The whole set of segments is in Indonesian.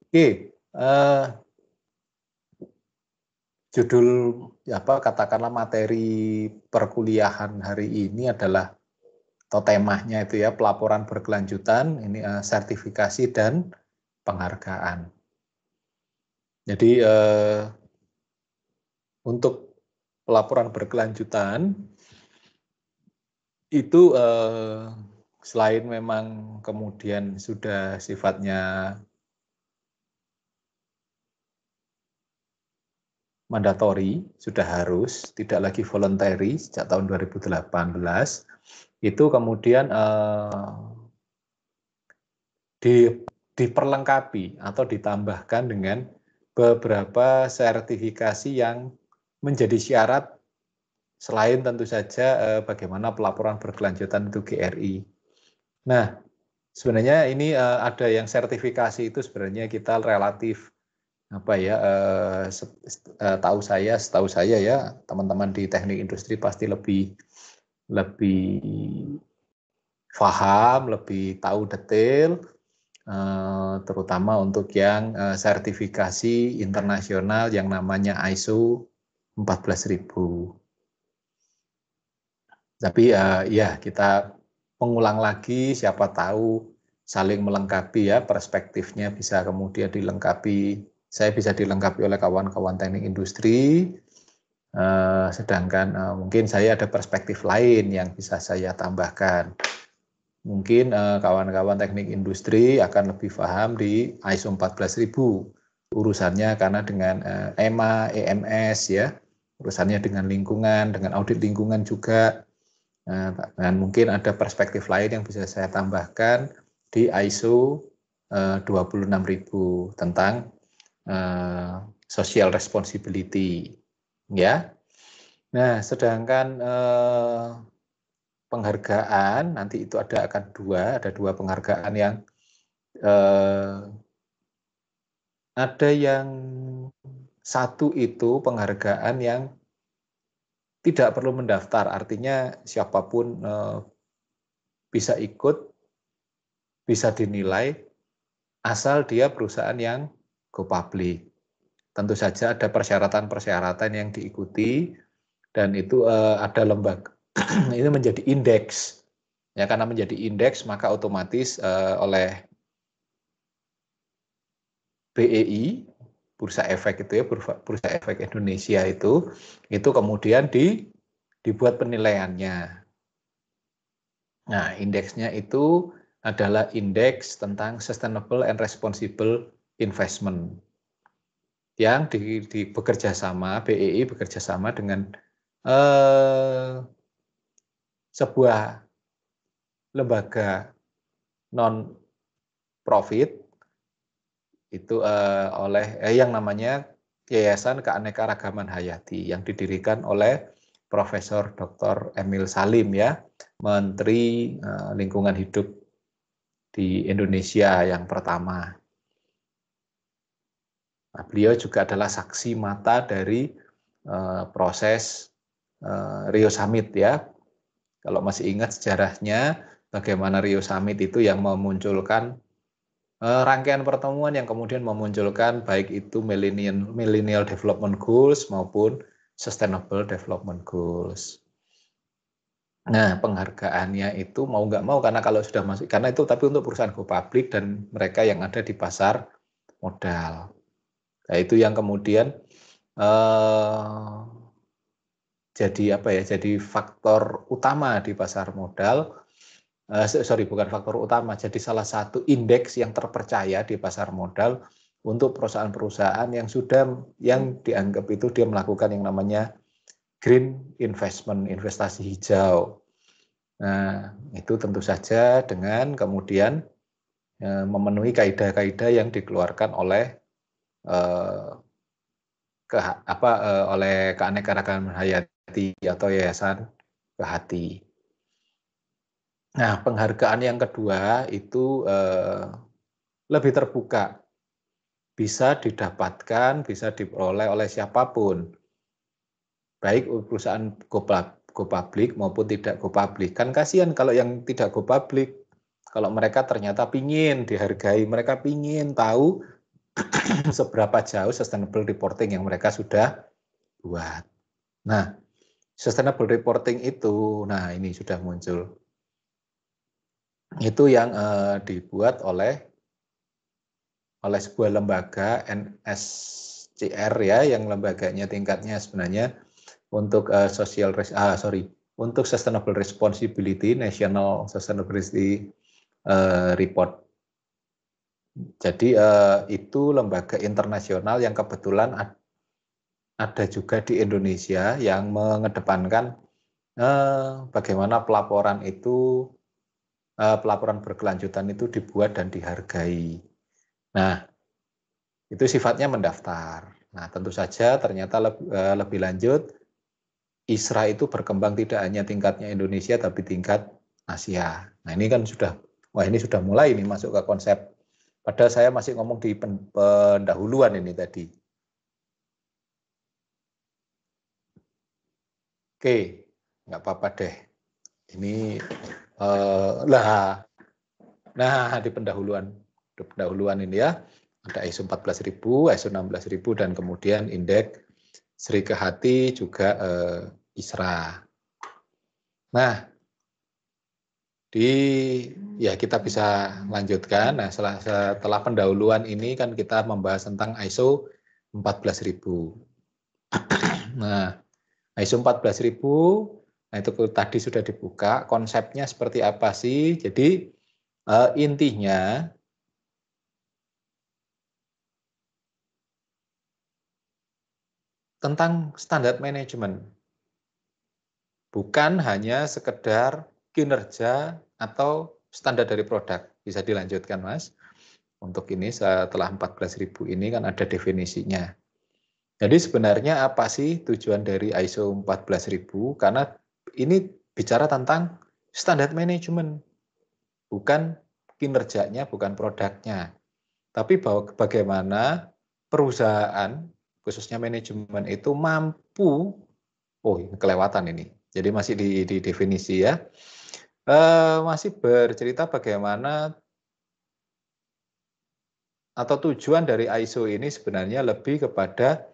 Oke, judul katakanlah materi perkuliahan hari ini adalah atau temanya itu ya pelaporan berkelanjutan, ini sertifikasi dan penghargaan. Jadi untuk pelaporan berkelanjutan itu selain memang kemudian sudah sifatnya mandatori, sudah harus, tidak lagi voluntary sejak tahun 2018, itu kemudian diperlengkapi atau ditambahkan dengan beberapa sertifikasi yang menjadi syarat selain tentu saja bagaimana pelaporan berkelanjutan itu GRI. Nah, sebenarnya ini ada yang sertifikasi itu sebenarnya kita relatif setahu saya ya teman-teman di teknik industri pasti lebih paham, lebih tahu detail, terutama untuk yang sertifikasi internasional yang namanya ISO 14000. Tapi ya kita mengulang lagi, siapa tahu saling melengkapi ya, perspektifnya bisa kemudian dilengkapi, saya bisa dilengkapi oleh kawan-kawan teknik industri, sedangkan mungkin saya ada perspektif lain yang bisa saya tambahkan. Mungkin kawan-kawan teknik industri akan lebih paham di ISO 14000 urusannya karena dengan EMA, EMS ya, urusannya dengan lingkungan, dengan audit lingkungan juga. Dan mungkin ada perspektif lain yang bisa saya tambahkan di ISO 26000 tentang social responsibility, ya. Nah, sedangkan penghargaan nanti itu ada dua penghargaan yang ada yang satu itu penghargaan yang tidak perlu mendaftar, artinya siapapun bisa ikut, bisa dinilai, asal dia perusahaan yang go public. Tentu saja ada persyaratan-persyaratan yang diikuti, dan itu ada lembaga, ini menjadi indeks. Ya, karena menjadi indeks, maka otomatis oleh BEI, Bursa Efek itu ya, Bursa Efek Indonesia itu kemudian dibuat penilaiannya. Nah, indeksnya itu adalah indeks tentang sustainable and responsible investment yang bekerja sama, BEI bekerja sama dengan sebuah lembaga non profit itu oleh yang namanya Yayasan Keanekaragaman Hayati yang didirikan oleh Profesor Dr. Emil Salim ya, Menteri Lingkungan Hidup di Indonesia yang pertama. Nah, beliau juga adalah saksi mata dari proses Rio Summit ya. Kalau masih ingat sejarahnya, bagaimana Rio Summit itu yang memunculkan rangkaian pertemuan yang kemudian memunculkan baik itu Millennial Development Goals maupun Sustainable Development Goals. Nah, penghargaannya itu mau nggak mau, karena kalau sudah masuk, karena itu tapi untuk perusahaan go public dan mereka yang ada di pasar modal. Nah, itu yang kemudian jadi faktor utama di pasar modal. Bukan faktor utama, jadi salah satu indeks yang terpercaya di pasar modal untuk perusahaan-perusahaan yang dianggap itu dia melakukan yang namanya green investment, investasi hijau. Nah, itu tentu saja dengan kemudian memenuhi kaidah-kaidah yang dikeluarkan oleh oleh Keanekaragaman Hayati atau Yayasan Kehati. Nah, penghargaan yang kedua itu lebih terbuka, bisa didapatkan, bisa diperoleh oleh siapapun, baik perusahaan go public maupun tidak go public. Kan kasihan kalau yang tidak go public, kalau mereka ternyata pingin dihargai, mereka pingin tahu seberapa jauh sustainable reporting yang mereka sudah buat. Nah, sustainable reporting itu, nah ini sudah muncul. Itu yang dibuat oleh sebuah lembaga NSCR ya, yang lembaganya tingkatnya sebenarnya untuk untuk Sustainable Responsibility, National Sustainability Report. Jadi itu lembaga internasional yang kebetulan ada juga di Indonesia yang mengedepankan bagaimana pelaporan berkelanjutan itu dibuat dan dihargai. Nah, itu sifatnya mendaftar. Nah, tentu saja ternyata lebih lanjut, ISRA itu berkembang tidak hanya tingkatnya Indonesia, tapi tingkat Asia. Nah, ini kan ini sudah mulai nih masuk ke konsep. Padahal saya masih ngomong di pendahuluan ini tadi. Oke, nggak apa-apa deh. Ini di pendahuluan ini ya, ada ISO 14000, ISO 16000, dan kemudian indeks Sri Kehati juga ISRA. Nah, kita bisa lanjutkan. Nah, setelah pendahuluan ini kan kita membahas tentang ISO 14000. Nah, ISO 14000, nah itu tadi sudah dibuka, konsepnya seperti apa sih? Jadi intinya tentang standar manajemen. Bukan hanya sekedar kinerja atau standar dari produk. Bisa dilanjutkan, Mas. Untuk ini setelah 14.000 ini kan ada definisinya. Jadi sebenarnya apa sih tujuan dari ISO 14000? Karena ini bicara tentang standar manajemen, bukan kinerjanya, bukan produknya. Tapi bagaimana perusahaan, khususnya manajemen itu mampu, ini kelewatan ini, jadi masih di definisi ya, masih bercerita bagaimana atau tujuan dari ISO ini sebenarnya lebih kepada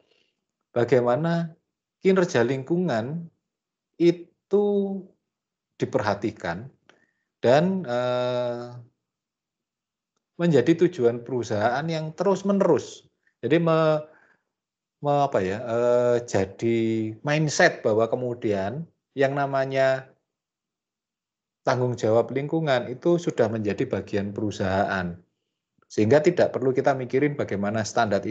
bagaimana kinerja lingkungan itu diperhatikan dan menjadi tujuan perusahaan yang terus-menerus. Jadi jadi mindset bahwa kemudian yang namanya tanggung jawab lingkungan itu sudah menjadi bagian perusahaan. Sehingga tidak perlu kita mikirin bagaimana standar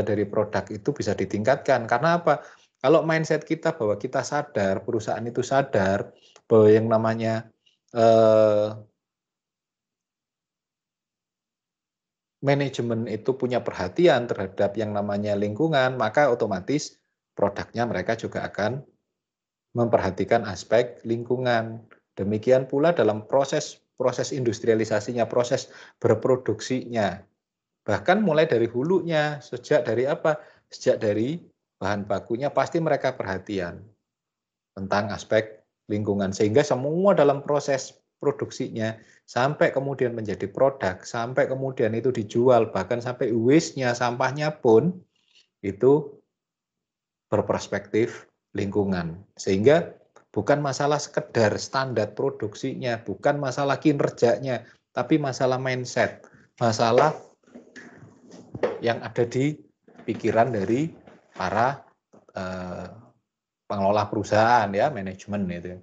dari produk itu bisa ditingkatkan. Karena apa? Kalau mindset kita bahwa kita sadar, perusahaan itu sadar bahwa yang namanya manajemen itu punya perhatian terhadap yang namanya lingkungan, maka otomatis produknya mereka juga akan memperhatikan aspek lingkungan. Demikian pula dalam proses industrialisasinya, proses berproduksinya. Bahkan mulai dari hulunya, sejak dari bahan bakunya pasti mereka perhatian tentang aspek lingkungan. Sehingga semua dalam proses produksinya sampai kemudian menjadi produk, sampai kemudian itu dijual, bahkan sampai waste-nya, sampahnya pun itu berperspektif lingkungan. Sehingga bukan masalah sekedar standar produksinya, bukan masalah kinerjanya, tapi masalah mindset, masalah yang ada di pikiran dari para pengelola perusahaan ya, manajemen itu.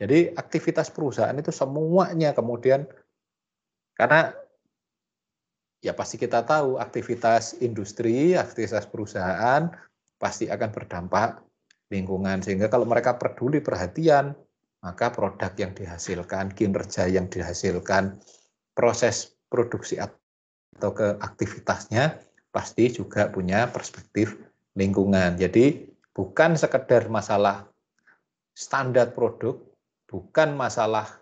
Jadi aktivitas perusahaan itu semuanya kemudian, karena ya pasti kita tahu aktivitas industri, aktivitas perusahaan pasti akan berdampak lingkungan. Sehingga kalau mereka peduli, perhatian, maka produk yang dihasilkan, kinerja yang dihasilkan, proses produksi atau ke aktivitasnya pasti juga punya perspektif lingkungan. Jadi bukan sekedar masalah standar produk, bukan masalah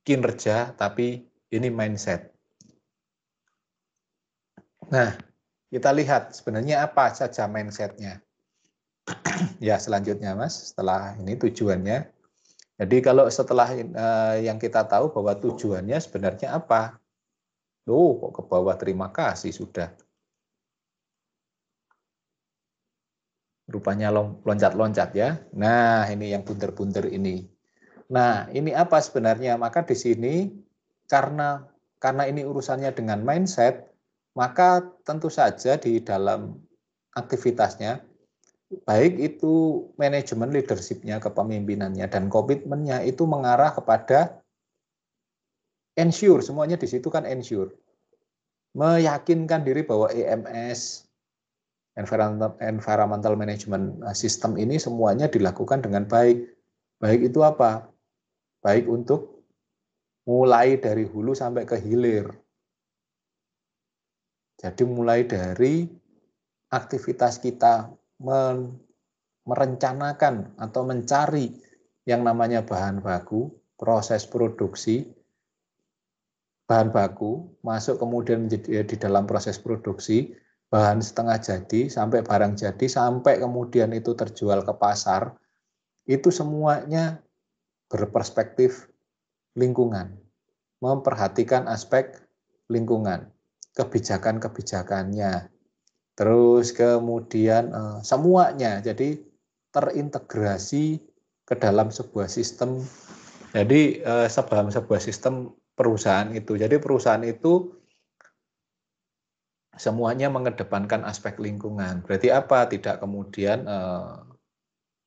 kinerja, tapi ini mindset. Nah, kita lihat sebenarnya apa saja mindsetnya. Ya, selanjutnya Mas, setelah ini tujuannya. Jadi kalau setelah yang kita tahu bahwa tujuannya sebenarnya apa? Loh, kok ke bawah, terima kasih sudah. Rupanya loncat-loncat ya. Nah, ini yang bunder-bunder ini. Nah, ini apa sebenarnya? Maka di sini karena ini urusannya dengan mindset, maka tentu saja di dalam aktivitasnya, baik itu manajemen leadership-nya, kepemimpinannya, dan komitmennya itu mengarah kepada ensure, semuanya di situ kan ensure. Meyakinkan diri bahwa EMS, Environmental Management System ini semuanya dilakukan dengan baik. Baik itu apa? Baik untuk mulai dari hulu sampai ke hilir. Jadi mulai dari aktivitas kita merencanakan atau mencari yang namanya bahan baku, proses produksi, bahan baku, masuk kemudian menjadi di dalam proses produksi, bahan setengah jadi, sampai barang jadi, sampai kemudian itu terjual ke pasar, itu semuanya berperspektif lingkungan, memperhatikan aspek lingkungan, kebijakan-kebijakannya, terus kemudian semuanya jadi terintegrasi ke dalam sebuah sistem. Jadi sebuah sistem perusahaan itu. Jadi perusahaan itu semuanya mengedepankan aspek lingkungan. Berarti apa? Tidak kemudian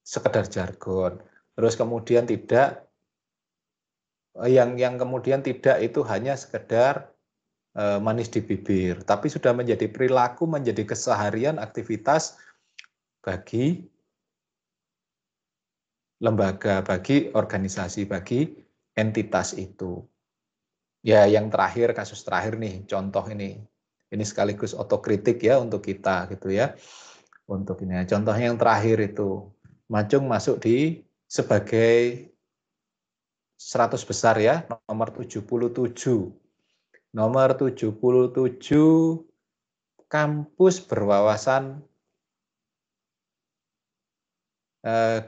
sekedar jargon. Terus kemudian tidak yang kemudian tidak itu hanya sekedar manis di bibir, tapi sudah menjadi perilaku, menjadi keseharian aktivitas bagi lembaga, bagi organisasi, bagi entitas itu. Ya, yang terakhir, kasus terakhir nih, contoh ini sekaligus otokritik ya untuk kita gitu ya. Untuk ini, contohnya yang terakhir itu, Macung masuk di sebagai 100 besar ya, nomor 77. Nomor 77 kampus berwawasan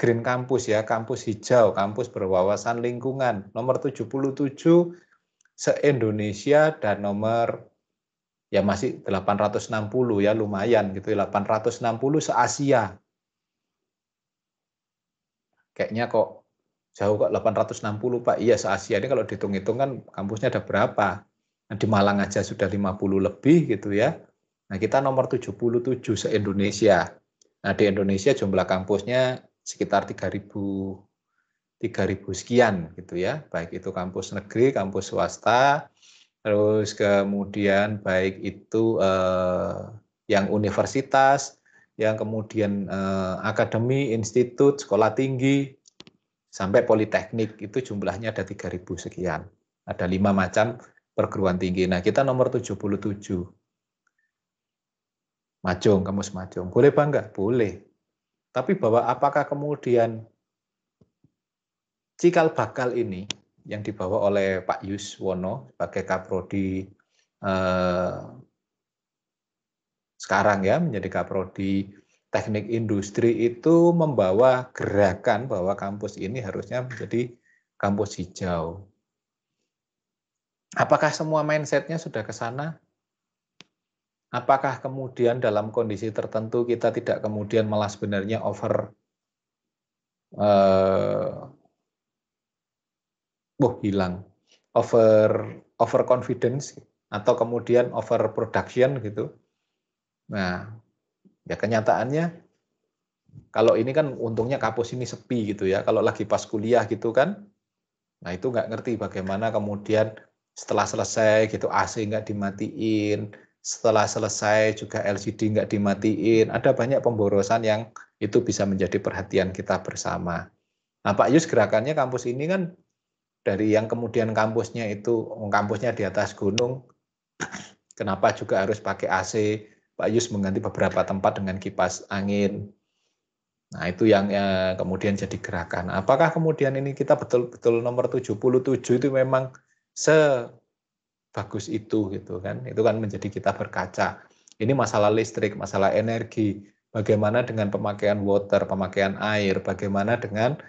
Green Campus ya, kampus hijau, kampus berwawasan lingkungan. Nomor 77 se-Indonesia dan nomor ya masih 860 ya, lumayan gitu, 860 se-Asia. Kayaknya kok jauh kok 860 Pak. Iya, se-Asia ini kalau dihitung-hitung kan kampusnya ada berapa? Nah, di Malang aja sudah 50 lebih gitu ya. Nah, kita nomor 77 se-Indonesia. Nah, di Indonesia jumlah kampusnya sekitar 3.000 sekian gitu ya. Baik itu kampus negeri, kampus swasta, terus kemudian baik itu yang universitas, yang kemudian akademi, institut, sekolah tinggi, sampai politeknik, itu jumlahnya ada 3.000 sekian. Ada 5 macam perguruan tinggi. Nah, kita nomor 77. Majung, kampus Majung. Boleh bangga? Boleh. Tapi bahwa apakah kemudian cikal bakal ini yang dibawa oleh Pak Yuswono sebagai Kaprodi sekarang ya, menjadi Kaprodi Teknik Industri, itu membawa gerakan bahwa kampus ini harusnya menjadi kampus hijau. Apakah semua mindset-nya sudah ke sana? Apakah kemudian dalam kondisi tertentu kita tidak kemudian malah sebenarnya over confidence atau kemudian over production gitu. Nah, ya kenyataannya kalau ini kan untungnya kampus ini sepi gitu ya. Kalau lagi pas kuliah gitu kan, nah itu nggak ngerti bagaimana kemudian setelah selesai gitu AC nggak dimatiin, setelah selesai juga LCD nggak dimatiin, ada banyak pemborosan yang itu bisa menjadi perhatian kita bersama. Nah Pak Yus, gerakannya kampus ini kan dari yang kemudian kampusnya di atas gunung, kenapa juga harus pakai AC? Pak Yus mengganti beberapa tempat dengan kipas angin. Nah, itu yang kemudian jadi gerakan. Apakah kemudian ini kita betul-betul nomor 77 itu memang sebagus itu gitu kan? Itu kan menjadi kita berkaca. Ini masalah listrik, masalah energi, bagaimana dengan pemakaian water, pemakaian air, bagaimana dengan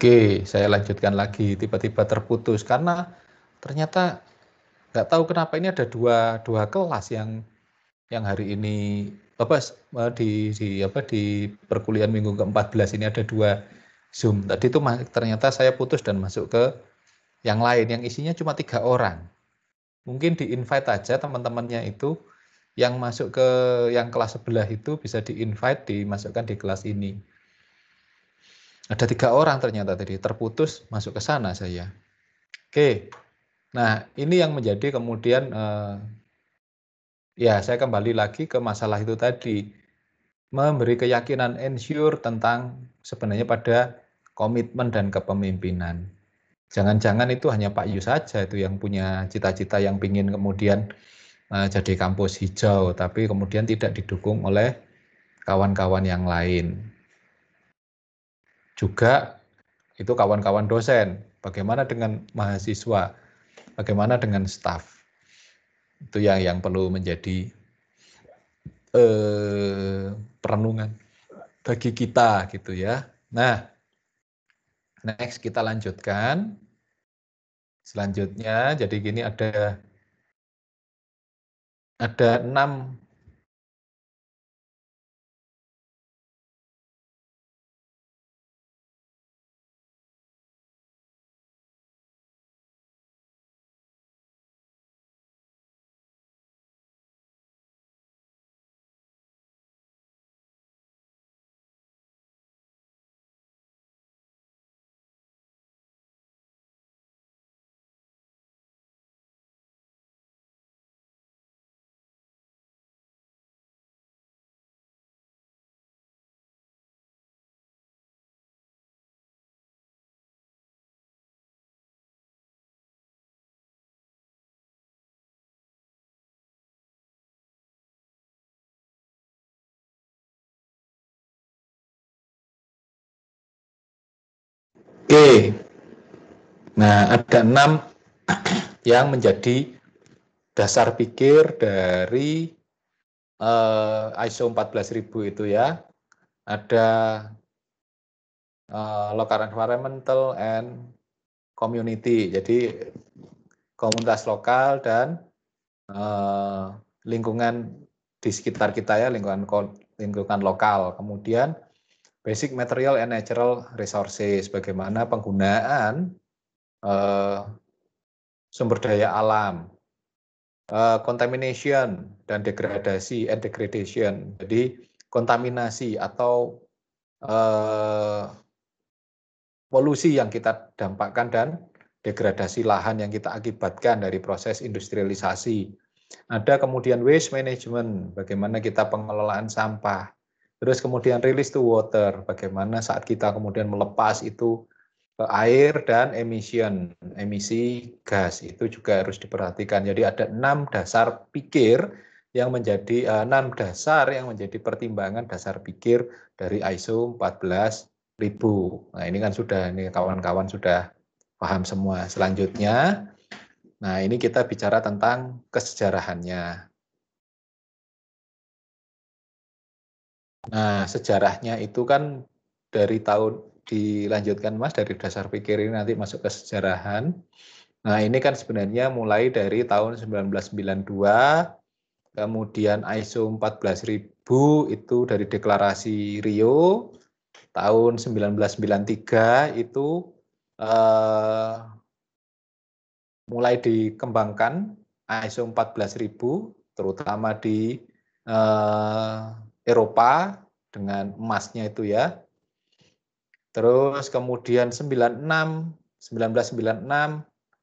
Oke, saya lanjutkan lagi. Tiba-tiba terputus karena ternyata nggak tahu kenapa ini ada dua kelas yang hari ini di perkuliahan minggu ke-14 ini ada 2 Zoom. Tadi itu ternyata saya putus dan masuk ke yang lain yang isinya cuma 3 orang. Mungkin di-invite aja teman-temannya itu yang masuk ke yang kelas sebelah itu bisa di-invite dimasukkan di kelas ini. Ada 3 orang ternyata tadi terputus masuk ke sana saya. Oke. Nah, ini yang menjadi kemudian ya saya kembali lagi ke masalah itu tadi. Memberi keyakinan ensure tentang sebenarnya pada komitmen dan kepemimpinan. Jangan-jangan itu hanya Pak Yu saja itu yang punya cita-cita yang ingin kemudian jadi kampus hijau, tapi kemudian tidak didukung oleh kawan-kawan yang lain. Juga itu kawan-kawan dosen, bagaimana dengan mahasiswa, bagaimana dengan staf. Itu yang perlu menjadi perenungan bagi kita gitu ya. Nah, next kita lanjutkan. Selanjutnya, jadi gini ada 6 Oke. Nah, ada 6 yang menjadi dasar pikir dari ISO 14000 itu ya. Ada local environmental and community. Jadi komunitas lokal dan lingkungan di sekitar kita ya, lingkungan lokal. Kemudian basic material and natural resources, bagaimana penggunaan sumber daya alam, contamination dan degradasi and degradation. Jadi kontaminasi atau polusi yang kita dampakkan dan degradasi lahan yang kita akibatkan dari proses industrialisasi. Ada kemudian waste management, bagaimana kita pengelolaan sampah. Terus kemudian release to water, bagaimana saat kita kemudian melepas itu ke air dan emisi gas itu juga harus diperhatikan. Jadi ada 6 dasar pikir yang menjadi 6 dasar yang menjadi pertimbangan dasar pikir dari ISO 14000. Nah, ini kan ini kawan-kawan sudah paham semua. Selanjutnya, nah ini kita bicara tentang kesejarahannya. Nah, sejarahnya itu kan dari dilanjutkan Mas dari dasar pikir ini nanti masuk ke sejarahan. Nah, ini kan sebenarnya mulai dari tahun 1992, kemudian ISO 14000 itu dari deklarasi Rio, tahun 1993 itu mulai dikembangkan ISO 14000 terutama di Eropa dengan emasnya itu ya. Terus kemudian 1996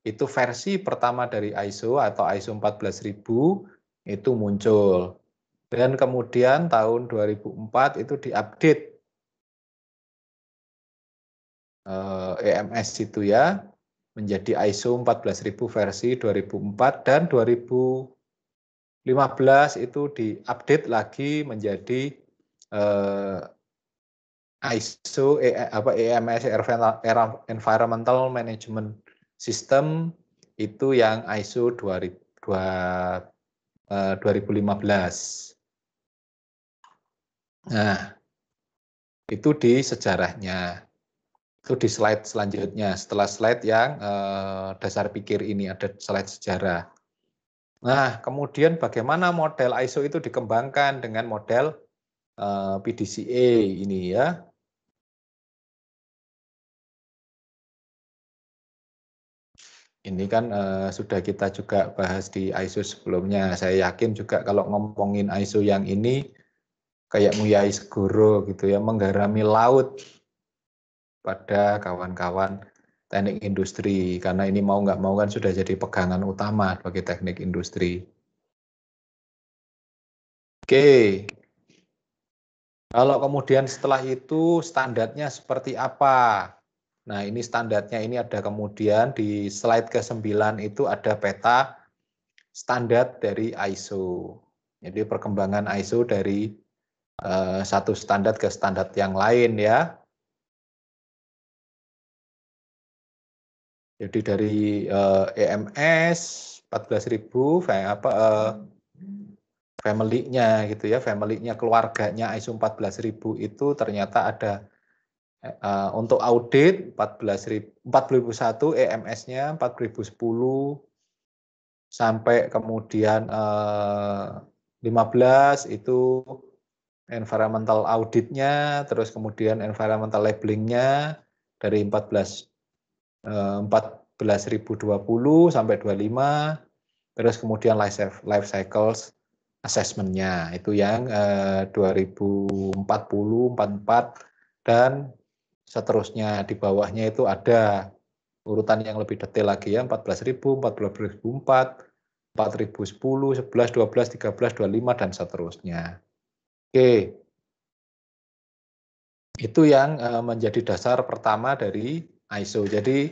itu versi pertama dari ISO atau ISO 14000 itu muncul. Dan kemudian tahun 2004 itu diupdate EMS itu ya menjadi ISO 14000 versi 2004 dan 2015 itu diupdate lagi menjadi ISO EMS Environmental Management System itu yang ISO 2015. Nah, itu di sejarahnya. Itu di slide selanjutnya. Setelah slide yang dasar pikir ini ada slide sejarah. Nah, kemudian bagaimana model ISO itu dikembangkan dengan model PDCA ini ya. Ini kan sudah kita juga bahas di ISO sebelumnya. Saya yakin juga kalau ngomongin ISO yang ini kayak Nguyai Segoro gitu ya, menggarami laut pada kawan-kawan teknik industri. Karena ini mau nggak mau kan sudah jadi pegangan utama bagi teknik industri. Oke, kalau kemudian setelah itu standarnya seperti apa? Nah, ini standarnya ini ada kemudian di slide ke-9 itu ada peta standar dari ISO. Jadi perkembangan ISO dari satu standar ke standar yang lain ya. Jadi dari EMS 14.000 family-nya gitu ya, family-nya keluarganya ISO 14.000 itu ternyata ada untuk audit 4001 EMS-nya 4010 sampai kemudian 15 itu environmental auditnya, terus kemudian environmental labeling-nya dari 14.020 sampai 25, terus kemudian life cycles assessment-nya itu yang 2040, 44 dan seterusnya. Di bawahnya itu ada urutan yang lebih detail lagi ya, 14.000, 14.004, 4.010, 11, 12, 13, 25 dan seterusnya. Oke. Itu yang menjadi dasar pertama dari ISO. Jadi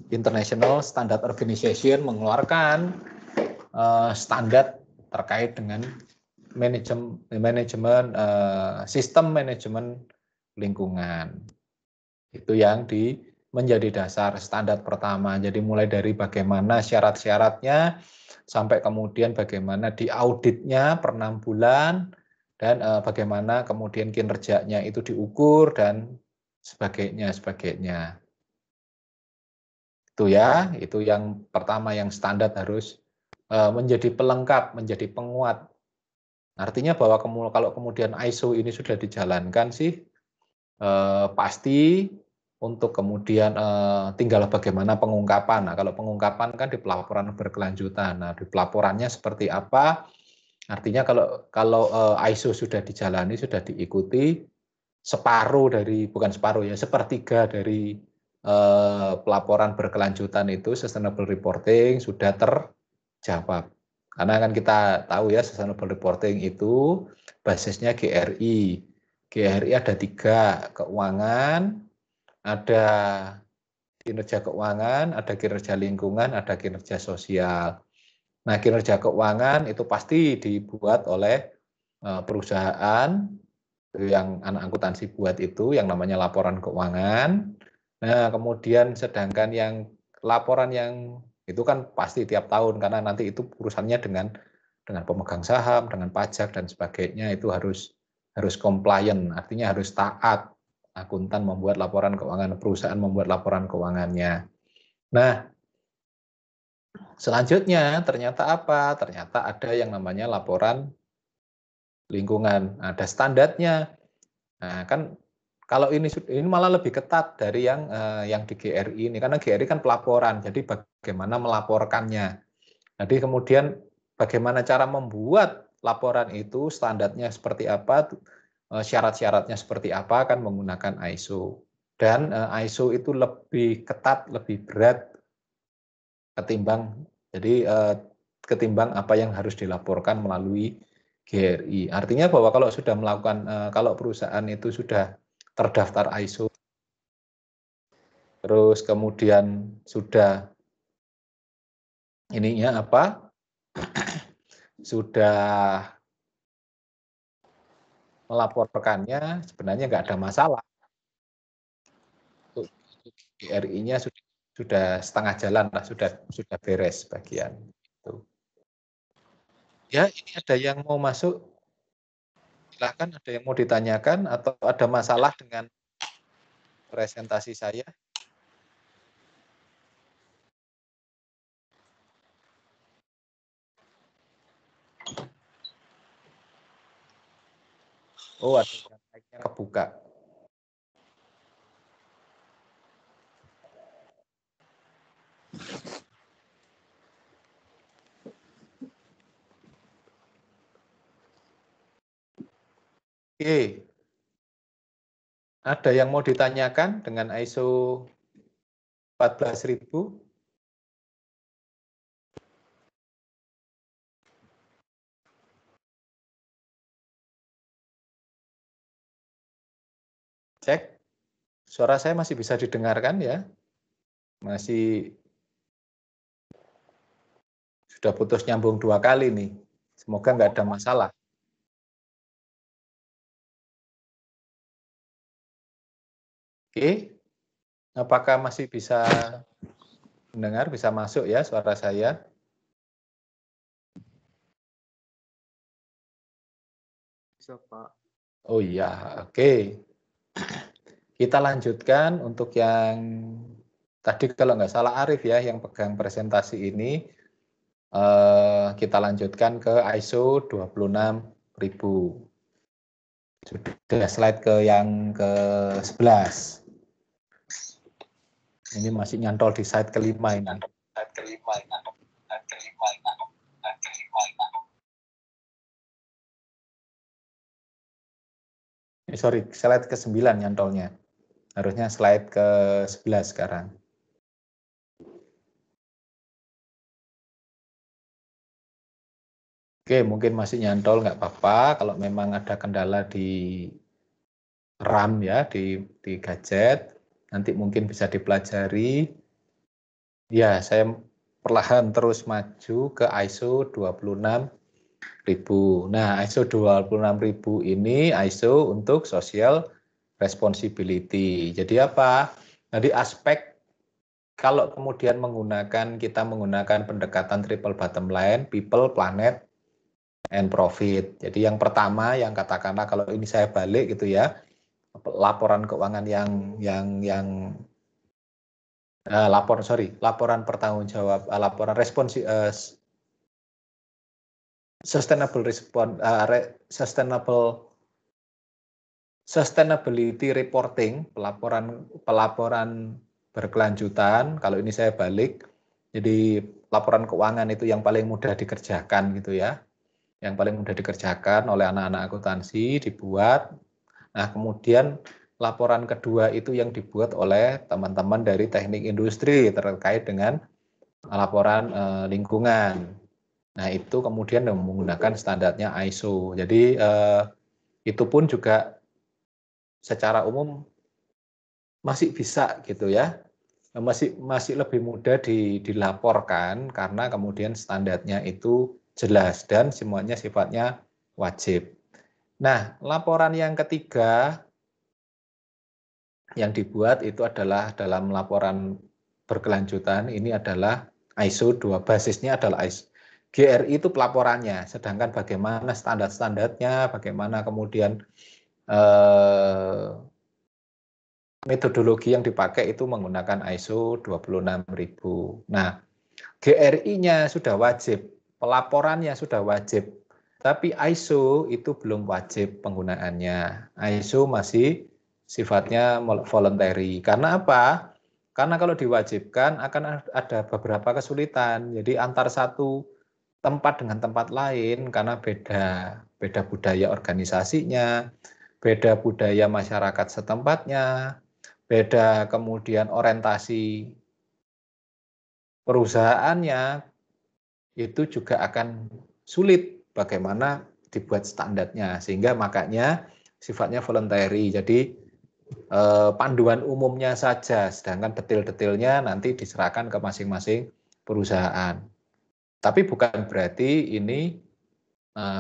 International Standard Organization mengeluarkan standar terkait dengan sistem manajemen lingkungan. Itu yang menjadi dasar standar pertama. Jadi mulai dari bagaimana syarat-syaratnya sampai kemudian bagaimana diauditnya per 6 bulan dan bagaimana kemudian kinerjanya itu diukur dan sebagainya. Itu ya, itu yang pertama yang standar harus menjadi pelengkap, menjadi penguat. Artinya bahwa kalau kemudian ISO ini sudah dijalankan sih pasti untuk kemudian tinggal bagaimana pengungkapan. Nah, kalau pengungkapan kan di pelaporan berkelanjutan. Nah, di pelaporannya seperti apa? Artinya kalau ISO sudah dijalani, sudah diikuti, bukan separuh ya, sepertiga dari pelaporan berkelanjutan itu sustainable reporting sudah terjawab. Karena kan kita tahu ya sustainable reporting itu basisnya GRI. GRI ada 3, keuangan, ada kinerja keuangan, ada kinerja lingkungan, ada kinerja sosial. Nah, kinerja keuangan itu pasti dibuat oleh perusahaan yang anak akuntansi buat itu, yang namanya laporan keuangan. Nah, kemudian sedangkan yang laporan yang itu kan pasti tiap tahun karena nanti itu urusannya dengan pemegang saham, dengan pajak dan sebagainya itu harus compliant, artinya harus taat. Akuntan membuat laporan keuangan, perusahaan membuat laporan keuangannya. Nah, selanjutnya ternyata apa? Ternyata ada yang namanya laporan lingkungan, ada standarnya. Nah, kan kalau ini malah lebih ketat dari yang di GRI ini, karena GRI kan pelaporan, jadi bagaimana melaporkannya. Jadi kemudian bagaimana cara membuat laporan itu, standarnya seperti apa, syarat-syaratnya seperti apa, kan menggunakan ISO. Dan ISO itu lebih ketat, lebih berat ketimbang apa yang harus dilaporkan melalui GRI. Artinya bahwa kalau sudah melakukan, kalau perusahaan itu sudah terdaftar ISO, terus kemudian sudah ininya apa, sudah melaporkannya, sebenarnya nggak ada masalah. Untuk GRI-nya sudah setengah jalan lah, sudah beres bagian itu. Ya, ini ada yang mau masuk? Silakan, ada yang mau ditanyakan atau ada masalah dengan presentasi saya. Oh, ada yang mic-nya kebuka. Oke. Ada yang mau ditanyakan dengan ISO 14000? Cek. Suara saya masih bisa didengarkan ya? Masih sudah putus nyambung 2 kali nih. Semoga nggak ada masalah. Oke. Apakah masih bisa mendengar, bisa masuk ya suara saya? Bisa, Pak. Oh iya, oke. Kita lanjutkan untuk yang tadi kalau nggak salah Arif ya yang pegang presentasi ini. Kita lanjutkan ke ISO 26000. Sudah slide ke yang ke-11. Ini masih nyantol di slide kelima ini. Sorry, slide ke-9 nyantolnya. Harusnya slide ke-11 sekarang. Oke, mungkin masih nyantol, nggak apa-apa. Kalau memang ada kendala di RAM ya, di gadget, nanti mungkin bisa dipelajari. Ya, saya perlahan terus maju ke ISO 26000. Nah, ISO 26000 ini ISO untuk social responsibility. Jadi apa? Jadi aspek kalau kemudian kita menggunakan pendekatan triple bottom line, people, planet, and profit. Jadi yang pertama yang katakanlah kalau ini saya balik gitu ya, laporan keuangan laporan pertanggungjawab, laporan sustainability reporting, pelaporan berkelanjutan. Kalau ini saya balik, jadi laporan keuangan itu yang paling mudah dikerjakan gitu ya, yang paling mudah dikerjakan oleh anak-anak akuntansi dibuat. Nah, kemudian laporan kedua itu yang dibuat oleh teman-teman dari teknik industri terkait dengan laporan lingkungan. Nah, itu kemudian menggunakan standarnya ISO. Jadi itu pun juga secara umum masih bisa gitu ya. Masih lebih mudah dilaporkan karena kemudian standarnya itu jelas dan semuanya sifatnya wajib. Nah, laporan yang ketiga yang dibuat itu adalah dalam laporan berkelanjutan, ini adalah ISO 2, basisnya adalah ISO. GRI itu pelaporannya, sedangkan bagaimana standar-standarnya, bagaimana kemudian metodologi yang dipakai itu menggunakan ISO 26000. Nah, GRI-nya sudah wajib, pelaporannya sudah wajib, tapi ISO itu belum wajib penggunaannya. ISO masih sifatnya voluntary. Karena apa? Karena kalau diwajibkan akan ada beberapa kesulitan. Jadi antar satu tempat dengan tempat lain karena beda budaya organisasinya, beda budaya masyarakat setempatnya, beda kemudian orientasi perusahaannya, itu juga akan sulit bagaimana dibuat standarnya, sehingga makanya sifatnya voluntary. Jadi panduan umumnya saja, sedangkan detail-detailnya nanti diserahkan ke masing-masing perusahaan. Tapi bukan berarti ini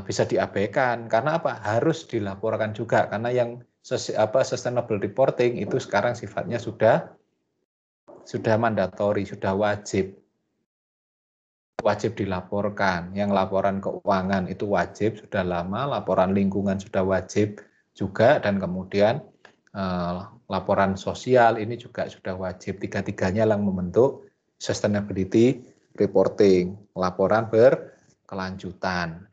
bisa diabaikan, karena apa? Harus dilaporkan juga, karena yang sustainable reporting itu sekarang sifatnya sudah mandatori, sudah wajib dilaporkan. Yang laporan keuangan itu wajib sudah lama, laporan lingkungan sudah wajib juga, dan kemudian laporan sosial ini juga sudah wajib. Tiga-tiganya yang membentuk sustainability reporting, laporan berkelanjutan.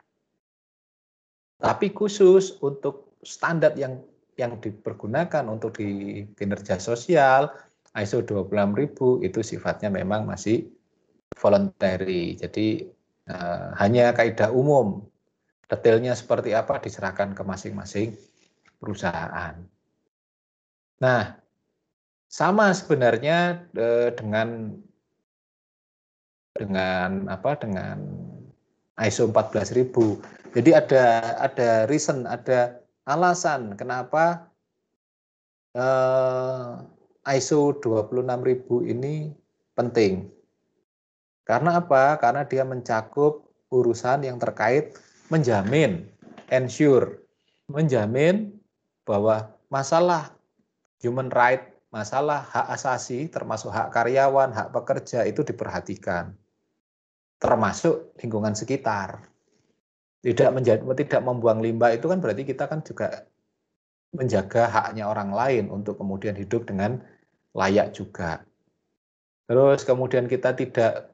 Tapi khusus untuk standar yang dipergunakan untuk di kinerja sosial, ISO 26000 itu sifatnya memang masih voluntary. Jadi hanya kaidah umum. Detailnya seperti apa diserahkan ke masing-masing perusahaan. Nah, sama sebenarnya dengan ISO 14000. Jadi ada reason, ada alasan kenapa ISO 26000 ini penting. Karena apa? Karena dia mencakup urusan yang terkait menjamin, ensure, menjamin bahwa masalah human right, masalah hak asasi termasuk hak karyawan, hak pekerja itu diperhatikan. Termasuk lingkungan sekitar. Tidak membuang limbah itu kan berarti kita kan juga menjaga haknya orang lain untuk kemudian hidup dengan layak juga. Terus kemudian kita tidak,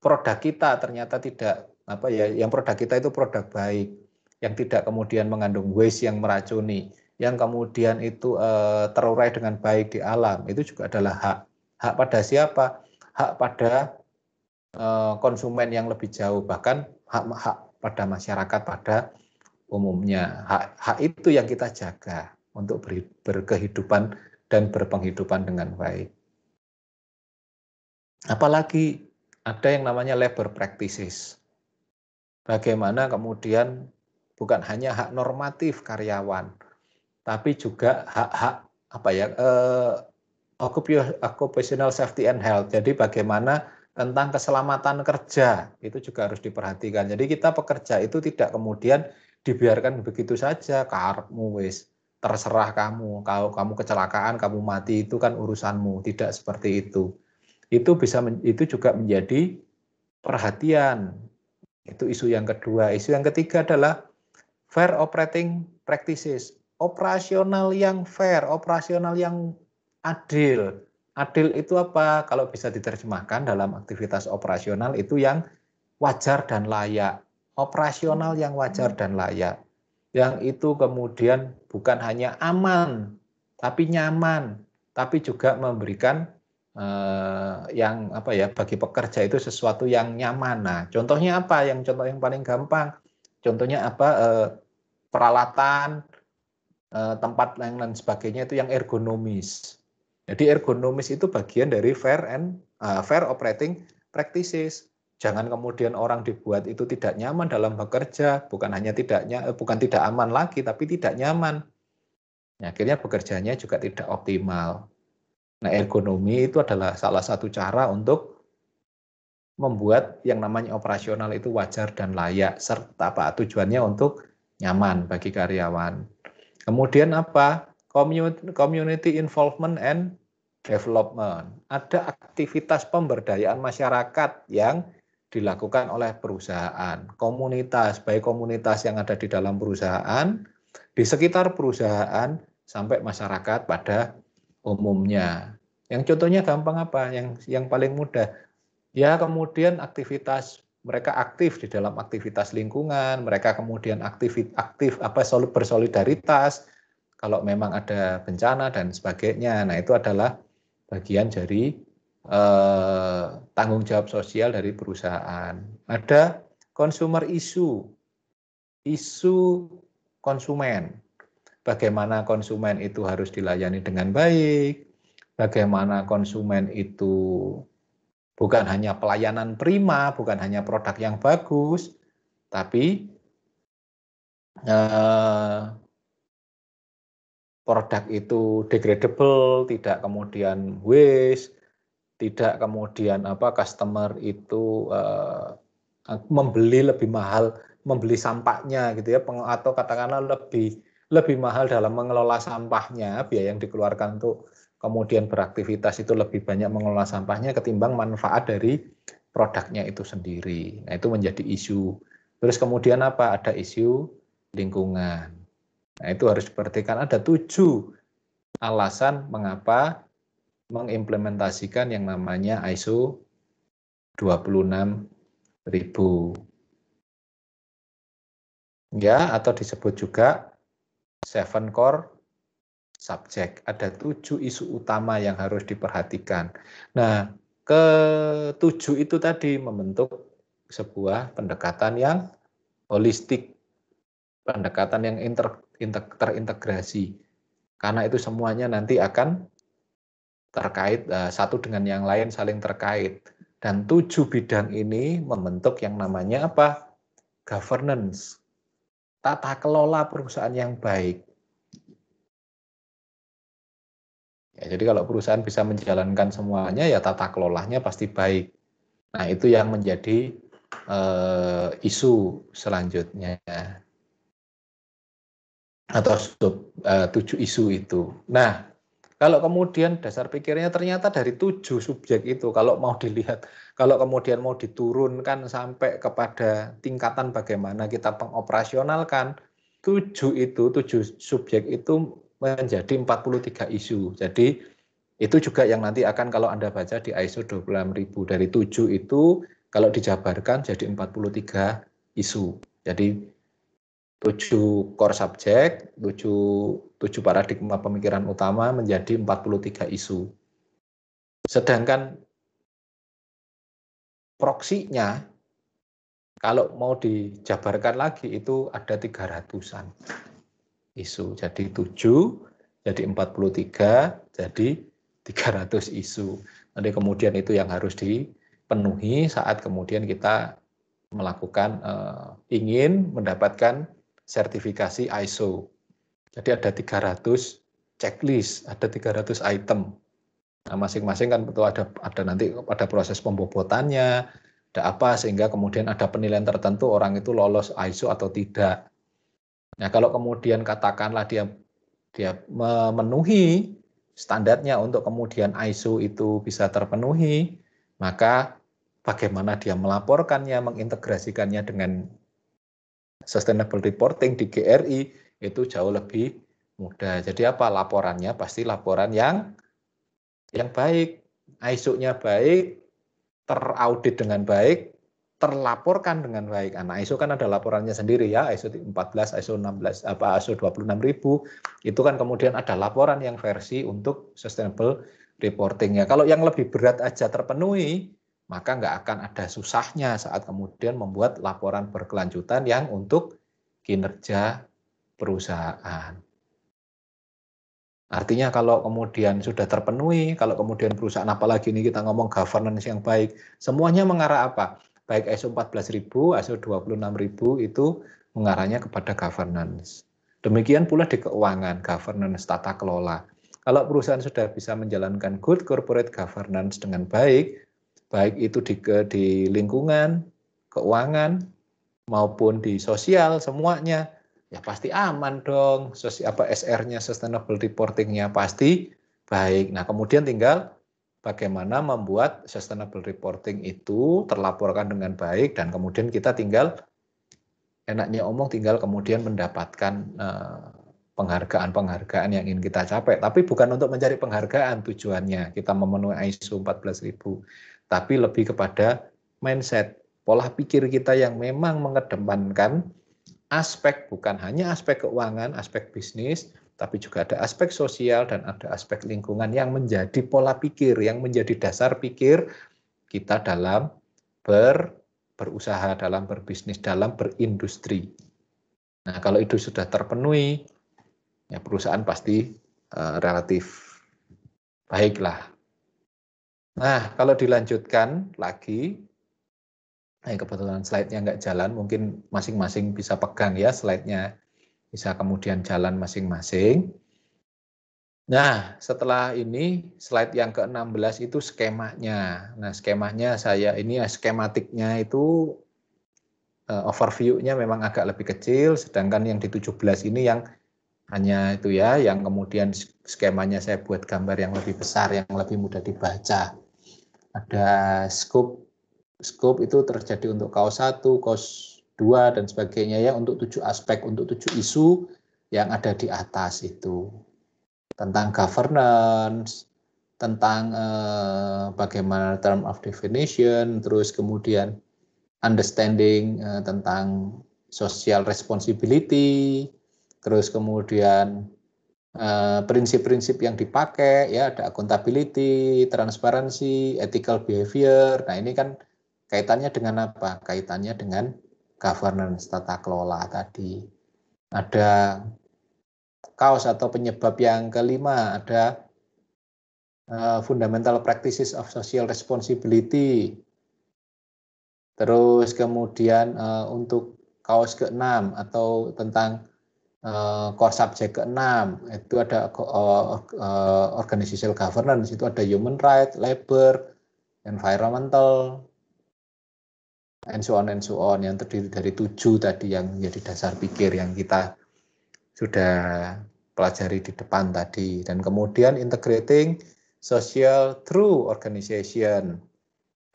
produk kita ternyata tidak yang produk kita itu produk baik, yang tidak kemudian mengandung waste yang meracuni, yang kemudian itu terurai dengan baik di alam, itu juga adalah hak. Hak pada siapa? Hak pada konsumen yang lebih jauh, bahkan hak pada masyarakat pada umumnya. Hak itu yang kita jaga untuk berkehidupan dan berpenghidupan dengan baik. Apalagi ada yang namanya labor practices. Bagaimana kemudian bukan hanya hak normatif karyawan, tapi juga hak-hak occupational safety and health. Jadi bagaimana tentang keselamatan kerja itu juga harus diperhatikan. Jadi kita pekerja itu tidak kemudian dibiarkan begitu saja, karepmu wis, terserah kamu. Kalau kamu kecelakaan, kamu mati, itu kan urusanmu. Tidak seperti itu. Itu juga menjadi perhatian. Itu isu yang kedua. Isu yang ketiga adalah fair operating practices. Operasional yang fair, operasional yang adil. Adil itu apa? Kalau bisa diterjemahkan dalam aktivitas operasional itu yang wajar dan layak. Operasional yang wajar dan layak. Yang itu kemudian bukan hanya aman, tapi nyaman, tapi juga memberikan bagi pekerja itu sesuatu yang nyaman. Nah, contohnya apa? Contoh yang paling gampang. Contohnya apa? Peralatan, tempat lain sebagainya itu yang ergonomis. Jadi ergonomis itu bagian dari fair operating practices. Jangan kemudian orang dibuat itu tidak nyaman dalam bekerja, bukan tidak aman lagi, tapi tidak nyaman. Akhirnya bekerjanya juga tidak optimal. Nah, ergonomi itu adalah salah satu cara untuk membuat yang namanya operasional itu wajar dan layak, serta tujuannya untuk nyaman bagi karyawan. Kemudian apa? Community involvement and development. Ada aktivitas pemberdayaan masyarakat yang dilakukan oleh perusahaan. Komunitas, baik komunitas yang ada di dalam perusahaan, di sekitar perusahaan, sampai masyarakat pada umumnya. Yang contohnya gampang apa? Yang paling mudah. Ya kemudian mereka aktif di dalam aktivitas lingkungan, mereka kemudian bersolidaritas kalau memang ada bencana dan sebagainya. Nah, itu adalah bagian dari tanggung jawab sosial dari perusahaan. Ada consumer issue konsumen. Bagaimana konsumen itu harus dilayani dengan baik, bagaimana konsumen itu bukan hanya pelayanan prima, bukan hanya produk yang bagus, tapi produk itu degradable, tidak kemudian waste, tidak kemudian customer itu membeli lebih mahal, membeli sampahnya gitu ya, atau katakanlah lebih mahal dalam mengelola sampahnya, biaya yang dikeluarkan untuk kemudian beraktivitas itu lebih banyak mengelola sampahnya ketimbang manfaat dari produknya itu sendiri. Nah, itu menjadi isu. Terus kemudian apa? Ada isu lingkungan. Nah, itu harus diperhatikan. Ada 7 alasan mengapa mengimplementasikan yang namanya ISO 26000. Ya, atau disebut juga 7 core subject. Ada 7 isu utama yang harus diperhatikan. Nah, ke-7 itu tadi membentuk sebuah pendekatan yang holistik, pendekatan yang terintegrasi. Karena itu semuanya nanti akan terkait, satu dengan yang lain saling terkait. Dan 7 bidang ini membentuk yang namanya apa? Governance, tata kelola perusahaan yang baik. Ya, jadi kalau perusahaan bisa menjalankan semuanya, ya tata kelolanya pasti baik. Nah, itu yang menjadi isu selanjutnya. Atau 7 isu itu. Nah, kalau kemudian dasar pikirnya ternyata dari 7 subjek itu, kalau mau dilihat, kalau kemudian mau diturunkan sampai kepada tingkatan bagaimana kita pengoperasionalkan, 7 subjek itu menjadi 43 isu. Jadi itu juga yang nanti akan kalau Anda baca di ISO 26000, dari 7 itu kalau dijabarkan jadi 43 isu. Jadi 7 core subject, 7 paradigma pemikiran utama menjadi 43 isu. Sedangkan proksinya kalau mau dijabarkan lagi itu ada 300-an isu. Jadi 7, jadi 43, jadi 300 isu. Nanti kemudian itu yang harus dipenuhi saat kemudian kita melakukan ingin mendapatkan sertifikasi ISO. Jadi ada 300 checklist, ada 300 item. Nah, masing-masing kan betul ada nanti pada proses pembobotannya, ada apa sehingga kemudian ada penilaian tertentu orang itu lolos ISO atau tidak. Nah, kalau kemudian katakanlah dia memenuhi standarnya untuk kemudian ISO itu bisa terpenuhi, maka bagaimana dia melaporkannya, mengintegrasikannya dengan sustainable reporting di GRI itu jauh lebih mudah. Jadi apa laporannya? Pasti laporan yang baik, ISO-nya baik, teraudit dengan baik, terlaporkan dengan baik. Nah, ISO kan ada laporannya sendiri ya, ISO 14, ISO 16, ISO 26000 itu kan kemudian ada laporan yang versi untuk sustainable reporting-nya. Kalau yang lebih berat aja terpenuhi, maka nggak akan ada susahnya saat kemudian membuat laporan berkelanjutan yang untuk kinerja perusahaan. Artinya kalau kemudian sudah terpenuhi, kalau kemudian perusahaan apalagi ini kita ngomong governance yang baik, semuanya mengarah apa? Baik ISO 14000, ISO 26000 itu mengarahnya kepada governance. Demikian pula di keuangan, governance, tata kelola. Kalau perusahaan sudah bisa menjalankan good corporate governance dengan baik, baik itu di lingkungan, keuangan, maupun di sosial, semuanya, ya pasti aman dong. SR-nya, sustainable reporting-nya pasti baik. Nah, kemudian tinggal bagaimana membuat sustainable reporting itu terlaporkan dengan baik dan kemudian kita tinggal enaknya omong tinggal kemudian mendapatkan penghargaan-penghargaan yang ingin kita capai. Tapi bukan untuk mencari penghargaan tujuannya kita memenuhi ISO 14000, tapi lebih kepada mindset, pola pikir kita yang memang mengedepankan aspek, bukan hanya aspek keuangan, aspek bisnis, tapi juga ada aspek sosial dan ada aspek lingkungan yang menjadi pola pikir, yang menjadi dasar pikir kita dalam berusaha, dalam berbisnis, dalam berindustri. Nah, kalau itu sudah terpenuhi, ya perusahaan pasti relatif baiklah. Nah, kalau dilanjutkan lagi, kebetulan slide-nya nggak jalan, mungkin masing-masing bisa pegang ya slide-nya, bisa kemudian jalan masing-masing. Nah, setelah ini slide yang ke-16 itu skemanya. Nah, skemanya ini skematiknya itu overview-nya memang agak lebih kecil, sedangkan yang di 17 ini yang hanya itu ya, yang kemudian skemanya saya buat gambar yang lebih besar, yang lebih mudah dibaca. Ada scope itu terjadi untuk kaos 1, kaos 2, dan sebagainya ya, untuk 7 aspek, untuk 7 isu yang ada di atas itu. tentang governance, tentang bagaimana term of definition, terus kemudian understanding tentang social responsibility, terus kemudian prinsip-prinsip yang dipakai, ya ada accountability, transparansi, ethical behavior. Nah ini kan kaitannya dengan apa? Kaitannya dengan governance, tata kelola tadi. Ada cause atau penyebab yang kelima, ada fundamental practices of social responsibility. Terus kemudian untuk cause ke-6 atau tentang core subject ke-6 itu ada organizational governance, itu ada human rights, labor, environmental, and so on yang terdiri dari 7 tadi yang menjadi dasar pikir yang kita sudah pelajari di depan tadi. Dan kemudian integrating social through organization.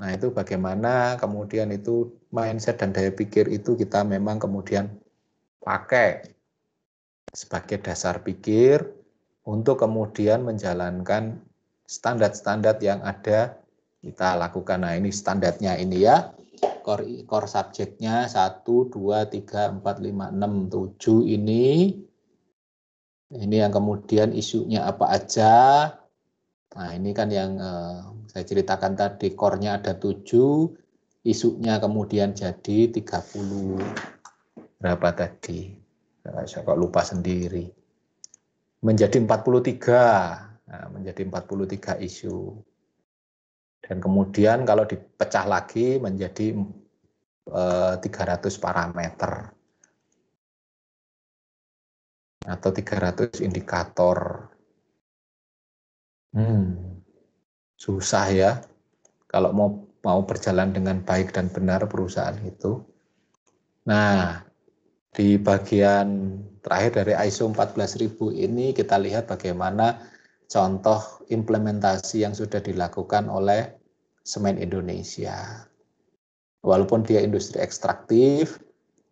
Nah itu bagaimana kemudian itu mindset dan daya pikir itu kita memang kemudian pakai sebagai dasar pikir untuk kemudian menjalankan standar-standar yang ada kita lakukan. Nah ini standarnya ini ya, core subjeknya 1, 2, 3, 4, 5, 6, 7 ini yang kemudian isunya apa aja. Nah ini kan yang saya ceritakan tadi, core-nya ada 7, isunya kemudian jadi 30 berapa tadi, saya kok lupa sendiri, menjadi 43. Nah, menjadi 43 isu. Dan kemudian kalau dipecah lagi menjadi 300 parameter atau 300 indikator. Susah ya kalau mau berjalan dengan baik dan benar perusahaan itu. Nah, di bagian terakhir dari ISO 14000 ini kita lihat bagaimana contoh implementasi yang sudah dilakukan oleh Semen Indonesia. Walaupun dia industri ekstraktif,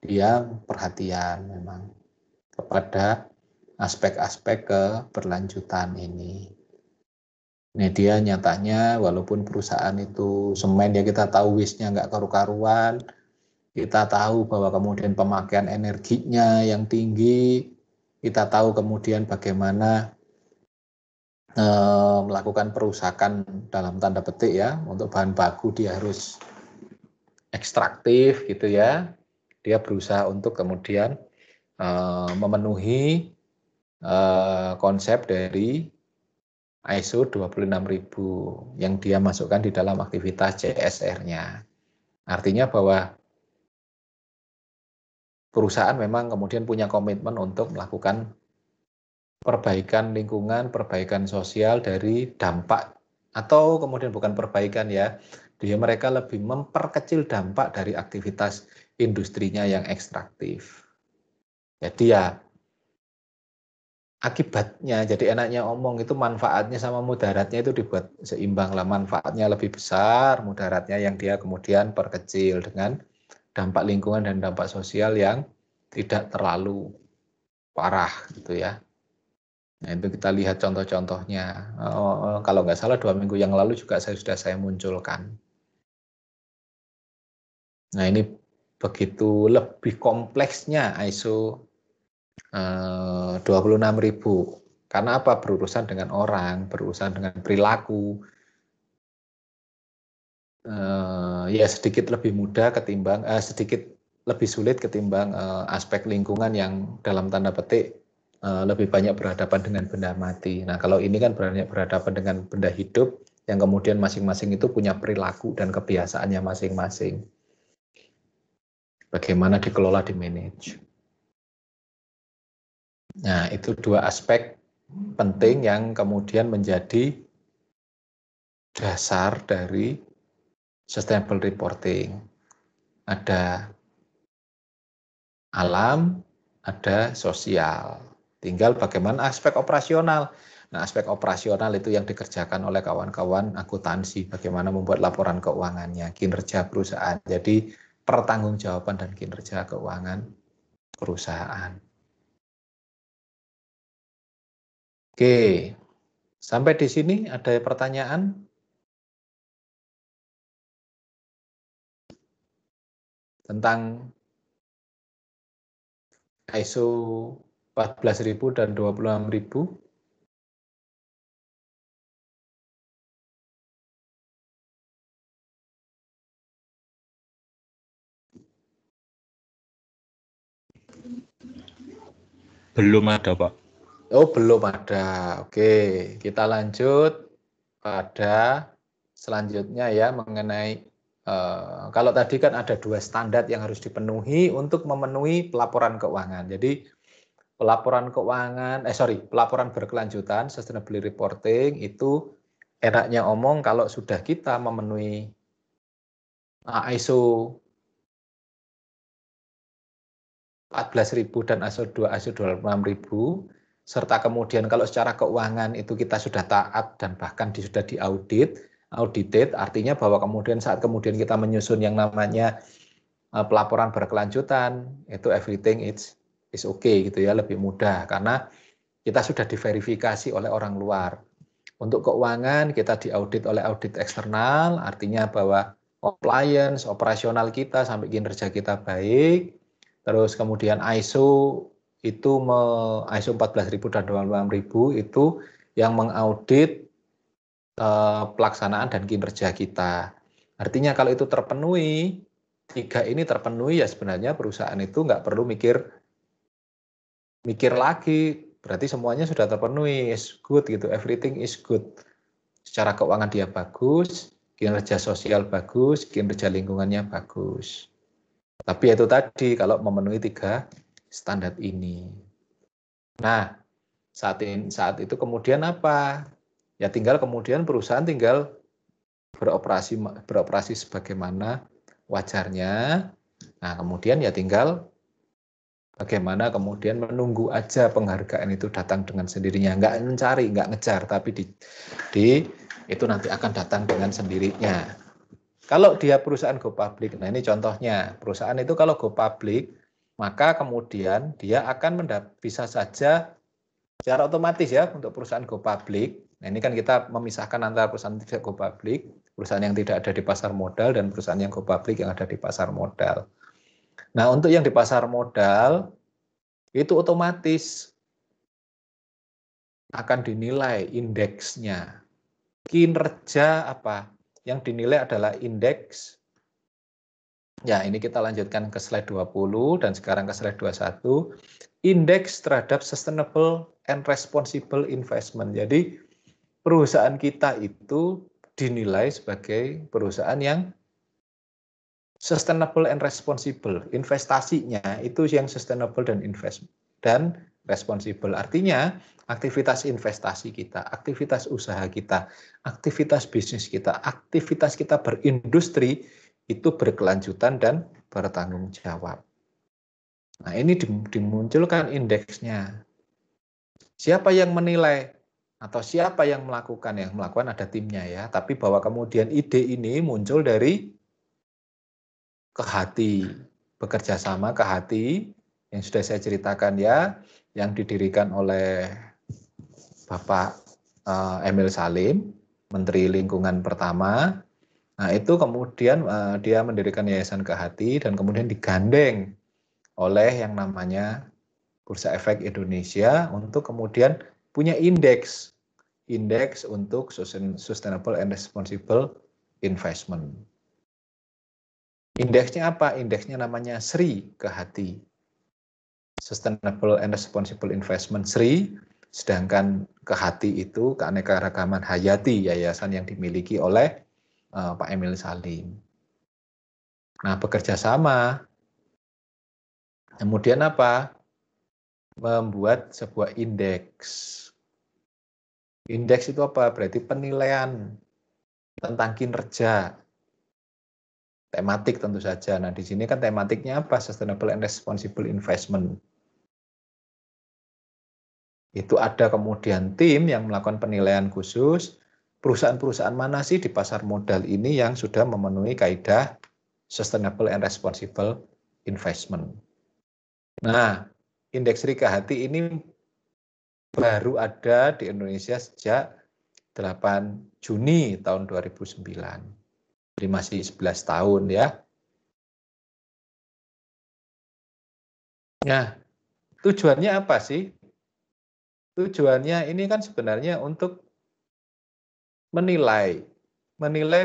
dia perhatian memang kepada aspek-aspek keberlanjutan ini. Ini dia nyatanya walaupun perusahaan itu semen ya kita tahu waste-nya nggak karu-karuan, kita tahu bahwa kemudian pemakaian energinya yang tinggi, kita tahu kemudian bagaimana melakukan perusakan dalam tanda petik ya, untuk bahan baku dia harus ekstraktif gitu ya, dia berusaha untuk kemudian memenuhi konsep dari ISO 26000 yang dia masukkan di dalam aktivitas CSR-nya. Artinya bahwa perusahaan memang kemudian punya komitmen untuk melakukan perbaikan lingkungan, perbaikan sosial dari dampak, atau kemudian bukan perbaikan ya, dia mereka lebih memperkecil dampak dari aktivitas industrinya yang ekstraktif. Jadi ya akibatnya, jadi enaknya omong itu manfaatnya sama mudaratnya itu dibuat seimbang lah, manfaatnya lebih besar, mudaratnya yang dia kemudian perkecil dengan dampak lingkungan dan dampak sosial yang tidak terlalu parah gitu ya. Nah itu kita lihat contoh-contohnya. Kalau nggak salah 2 minggu yang lalu juga sudah saya munculkan. Nah ini begitu lebih kompleksnya ISO 26000. Karena apa? Berurusan dengan orang, berurusan dengan perilaku. Ya sedikit lebih mudah ketimbang, sedikit lebih sulit ketimbang aspek lingkungan yang dalam tanda petik lebih banyak berhadapan dengan benda mati. Nah kalau ini kan banyak berhadapan dengan benda hidup yang kemudian masing-masing itu punya perilaku dan kebiasaannya masing-masing. Bagaimana dikelola, dimanage. Nah itu 2 aspek penting yang kemudian menjadi dasar dari sustainable reporting. Ada alam, ada sosial. Tinggal bagaimana aspek operasional. Nah, aspek operasional itu yang dikerjakan oleh kawan-kawan akuntansi, bagaimana membuat laporan keuangannya, kinerja perusahaan. Jadi pertanggungjawaban dan kinerja keuangan perusahaan. Oke, sampai di sini ada pertanyaan? Tentang ISO 14.000 dan 26.000? Belum ada, Pak. Oh, belum ada. Oke, kita lanjut pada selanjutnya ya mengenai kalau tadi kan ada 2 standar yang harus dipenuhi untuk memenuhi pelaporan keuangan. Jadi pelaporan keuangan, pelaporan berkelanjutan, sustainability reporting itu enaknya omong kalau sudah kita memenuhi ISO 14.000 dan ISO 26.000, serta kemudian kalau secara keuangan itu kita sudah taat dan bahkan sudah audited, artinya bahwa kemudian saat kemudian kita menyusun yang namanya pelaporan berkelanjutan, itu everything is okay gitu ya, lebih mudah karena kita sudah diverifikasi oleh orang luar. Untuk keuangan kita diaudit oleh audit eksternal, artinya bahwa compliance, operasional kita sampai kinerja kita baik. Terus kemudian ISO itu ISO 14.000 dan 26.000 itu yang mengaudit pelaksanaan dan kinerja kita. Artinya kalau itu terpenuhi, 3 ini terpenuhi ya sebenarnya perusahaan itu nggak perlu mikir lagi, berarti semuanya sudah terpenuhi, is good gitu, everything is good. Secara keuangan dia bagus, kinerja sosial bagus, kinerja lingkungannya bagus. Tapi itu tadi kalau memenuhi 3 standar ini. Nah, saat itu kemudian apa? Ya tinggal kemudian perusahaan tinggal beroperasi sebagaimana wajarnya. Nah, kemudian ya tinggal bagaimana kemudian menunggu aja penghargaan itu datang dengan sendirinya, nggak mencari, nggak ngejar, tapi itu nanti akan datang dengan sendirinya. Kalau dia perusahaan go public, nah ini contohnya, perusahaan itu kalau go public, maka kemudian dia akan bisa saja secara otomatis ya untuk perusahaan go public. Nah ini kan kita memisahkan antara perusahaan tidak go public, perusahaan yang tidak ada di pasar modal, dan perusahaan yang go public yang ada di pasar modal. Nah untuk yang di pasar modal, itu otomatis akan dinilai indeksnya. Kinerja apa? Yang dinilai adalah indeks. Ya, ini kita lanjutkan ke slide 20 dan sekarang ke slide 21. Indeks terhadap sustainable and responsible investment. Jadi, perusahaan kita itu dinilai sebagai perusahaan yang sustainable and responsible. Investasinya itu yang sustainable dan responsible. Artinya, aktivitas investasi kita, aktivitas usaha kita, aktivitas bisnis kita, aktivitas kita berindustri itu berkelanjutan dan bertanggung jawab. Nah, ini dimunculkan indeksnya. Siapa yang menilai atau siapa yang melakukan? Yang melakukan ada timnya ya. Tapi bahwa kemudian ide ini muncul dari Kehati, bekerja sama Kehati yang sudah saya ceritakan ya, yang didirikan oleh Bapak Emil Salim, Menteri Lingkungan pertama. Nah, itu kemudian dia mendirikan Yayasan Kehati dan kemudian digandeng oleh yang namanya Bursa Efek Indonesia untuk kemudian punya indeks untuk sustainable and responsible investment. Indeksnya apa? Indeksnya namanya SRI Kehati. Sustainable and Responsible Investment SRI, sedangkan Kehati itu Keanekaragaman Hayati, yayasan yang dimiliki oleh Pak Emil Salim. Nah, bekerja sama. Kemudian apa? Membuat sebuah indeks. Indeks itu apa? Berarti penilaian tentang kinerja. Tematik tentu saja. Nah, di sini kan tematiknya apa? Sustainable and Responsible Investment. Itu ada kemudian tim yang melakukan penilaian khusus, perusahaan-perusahaan mana sih di pasar modal ini yang sudah memenuhi kaidah Sustainable and Responsible Investment. Nah, indeks Rikahati ini baru ada di Indonesia sejak 8 Juni tahun 2009. Jadi masih 11 tahun ya. Nah, tujuannya apa sih? Tujuannya ini kan sebenarnya untuk menilai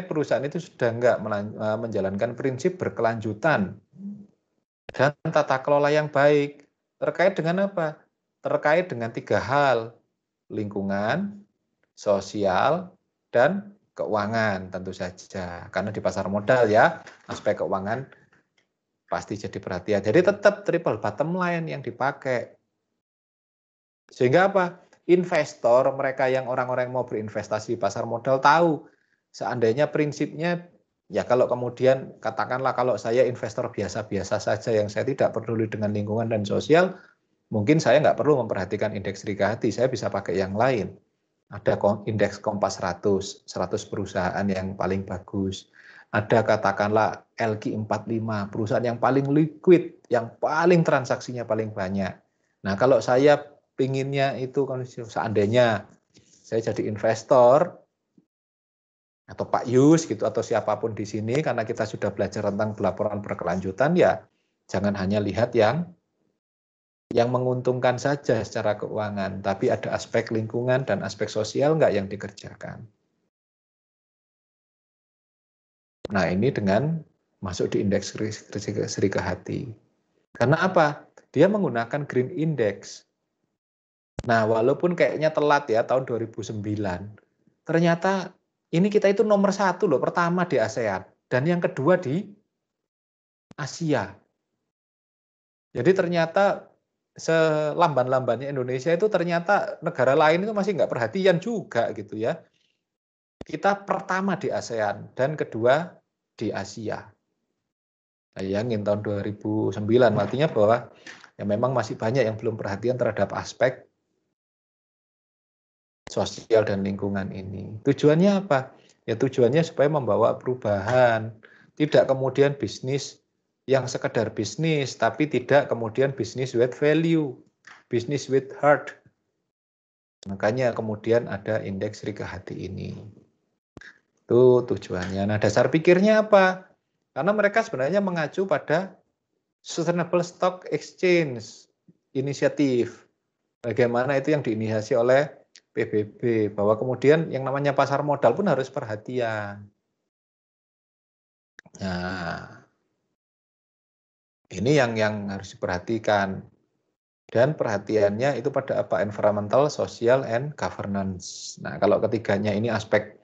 perusahaan itu sudah enggak menjalankan prinsip berkelanjutan dan tata kelola yang baik. Terkait dengan apa? Terkait dengan 3 hal, lingkungan, sosial, dan keuangan tentu saja. Karena di pasar modal ya, aspek keuangan pasti jadi perhatian. Jadi tetap triple bottom line yang dipakai. Sehingga apa? Investor, mereka yang orang-orang yang mau berinvestasi di pasar modal tahu seandainya prinsipnya ya kalau kemudian katakanlah kalau saya investor biasa-biasa saja yang saya tidak peduli dengan lingkungan dan sosial, mungkin saya nggak perlu memperhatikan indeks Riga-Hati, saya bisa pakai yang lain. Ada indeks Kompas 100 perusahaan yang paling bagus. Ada katakanlah LQ45, perusahaan yang paling liquid, yang paling transaksinya paling banyak. Nah kalau saya pinginnya itu seandainya saya jadi investor atau Pak Yus gitu atau siapapun di sini karena kita sudah belajar tentang pelaporan berkelanjutan ya jangan hanya lihat yang menguntungkan saja secara keuangan tapi ada aspek lingkungan dan aspek sosial nggak yang dikerjakan. Nah ini dengan masuk di indeks Riga-Hati. Karena apa? Dia menggunakan Green Index. Nah, walaupun kayaknya telat ya tahun 2009, ternyata ini kita itu nomor 1 loh, pertama di ASEAN dan yang kedua di Asia. Jadi ternyata selamban-lambannya Indonesia itu ternyata negara lain itu masih nggak perhatian juga gitu ya. Kita pertama di ASEAN dan kedua di Asia. Bayangin tahun 2009, artinya bahwa ya memang masih banyak yang belum perhatian terhadap aspek sosial dan lingkungan ini. Tujuannya apa? Ya tujuannya supaya membawa perubahan. Tidak kemudian bisnis yang sekedar bisnis, tapi tidak kemudian bisnis with value, bisnis with heart. Makanya kemudian ada indeks Riga-Hati ini. Itu tujuannya. Nah dasar pikirnya apa? Karena mereka sebenarnya mengacu pada Sustainable Stock Exchange Initiative. Bagaimana itu yang diinisiasi oleh PBB, bahwa kemudian yang namanya pasar modal pun harus perhatian. Nah, ini yang harus diperhatikan. Dan perhatiannya itu pada apa? Environmental, social, and governance. Nah, kalau ketiganya ini aspek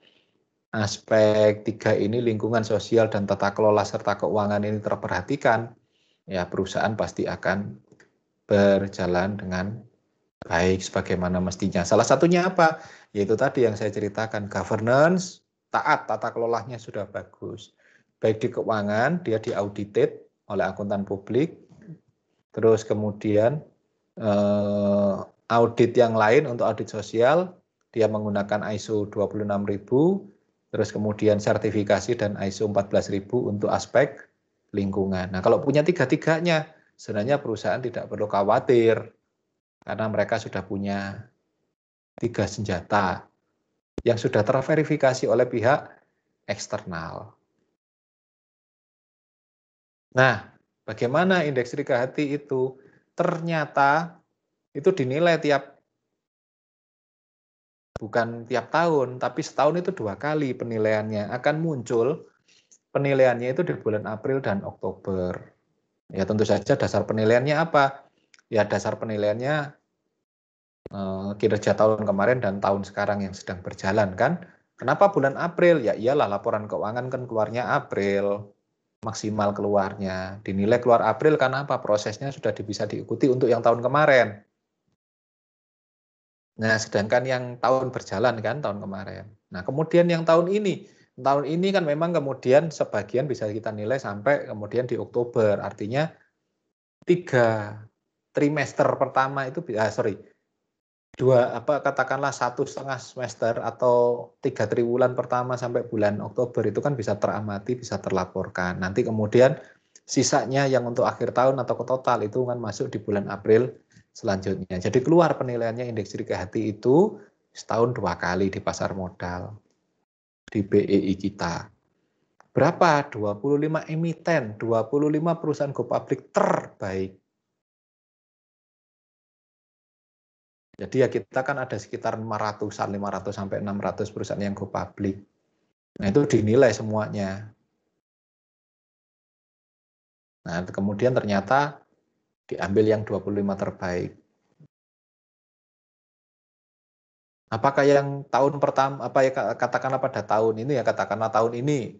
3 ini lingkungan, sosial, dan tata kelola serta keuangan ini terperhatikan, ya perusahaan pasti akan berjalan dengan baik sebagaimana mestinya. Salah satunya apa? Yaitu tadi yang saya ceritakan, governance, taat, tata kelolanya sudah bagus. Baik di keuangan, dia diaudited oleh akuntan publik, terus kemudian audit yang lain untuk audit sosial, dia menggunakan ISO 26000, terus kemudian sertifikasi dan ISO 14000 untuk aspek lingkungan. Nah kalau punya tiga-tiganya, sebenarnya perusahaan tidak perlu khawatir, karena mereka sudah punya 3 senjata yang sudah terverifikasi oleh pihak eksternal. Nah, bagaimana indeks Riga-Hati itu? Ternyata itu dinilai bukan tiap tahun, tapi setahun itu 2 kali penilaiannya. Akan muncul penilaiannya itu di bulan April dan Oktober. Ya tentu saja dasar penilaiannya apa? Ya dasar penilaiannya kinerja tahun kemarin dan tahun sekarang yang sedang berjalan kan. Kenapa bulan April? Ya iyalah laporan keuangan kan keluarnya April, maksimal keluarnya. Dinilai keluar April karena apa? Prosesnya sudah bisa diikuti untuk yang tahun kemarin. Nah, sedangkan yang tahun berjalan kan tahun kemarin. Nah, kemudian yang tahun ini kan memang kemudian sebagian bisa kita nilai sampai kemudian di Oktober. Artinya 3 trimester pertama itu katakanlah 1,5 semester atau 3 triwulan pertama sampai bulan Oktober itu kan bisa teramati, bisa terlaporkan. Nanti kemudian sisanya yang untuk akhir tahun atau ke total itu kan masuk di bulan April selanjutnya. Jadi keluar penilaiannya indeks ciri hati itu setahun 2 kali di pasar modal, di BEI kita. Berapa? 25 emiten, 25 perusahaan go public terbaik. Jadi ya kita kan ada sekitar 500 sampai 600 perusahaan yang go public. Nah itu dinilai semuanya. Nah kemudian ternyata diambil yang 25 terbaik. Apakah yang tahun pertama, katakanlah pada tahun ini, katakanlah tahun ini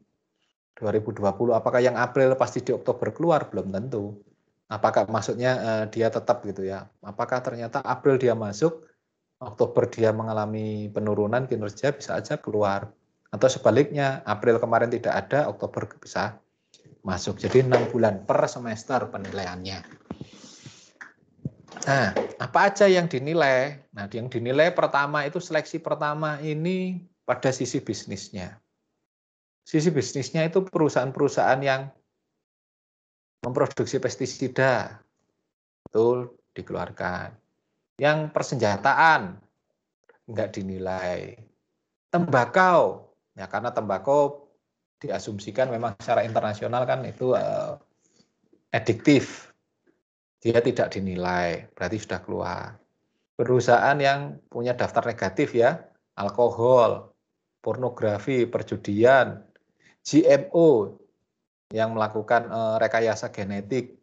2020, apakah yang April pasti di Oktober keluar? Belum tentu. Apakah maksudnya dia tetap gitu ya? Apakah ternyata April dia masuk, Oktober dia mengalami penurunan kinerja, bisa aja keluar. Atau sebaliknya, April kemarin tidak ada, Oktober bisa masuk. Jadi 6 bulan per semester penilaiannya. Nah, apa aja yang dinilai? Nah, yang dinilai pertama itu seleksi pertama ini pada sisi bisnisnya. Sisi bisnisnya itu perusahaan-perusahaan yang memproduksi pestisida, betul dikeluarkan. Yang persenjataan, enggak dinilai. Tembakau, ya karena tembakau diasumsikan memang secara internasional kan itu adiktif. Dia tidak dinilai, berarti sudah keluar. Perusahaan yang punya daftar negatif ya, alkohol, pornografi, perjudian, GMO yang melakukan rekayasa genetik,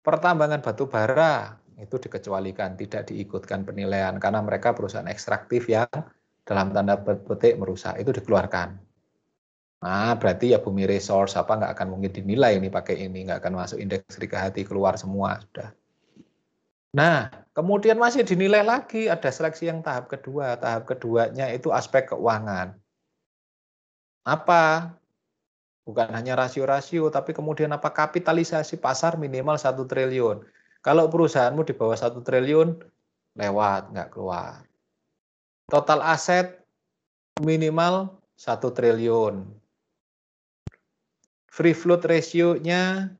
pertambangan batu bara itu dikecualikan, tidak diikutkan penilaian karena mereka perusahaan ekstraktif yang dalam tanda petik merusak, itu dikeluarkan. Nah, berarti ya Bumi Resource nggak akan mungkin dinilai ini pakai ini, nggak akan masuk indeks ciri hati, keluar semua sudah. Nah, kemudian masih dinilai lagi, ada seleksi yang tahap kedua. Tahap keduanya itu aspek keuangan. Apa? Bukan hanya rasio-rasio, tapi kemudian apa? Kapitalisasi pasar minimal 1 triliun. Kalau perusahaanmu di bawah 1 triliun, lewat, nggak keluar. Total aset minimal 1 triliun. Free float ratio-nya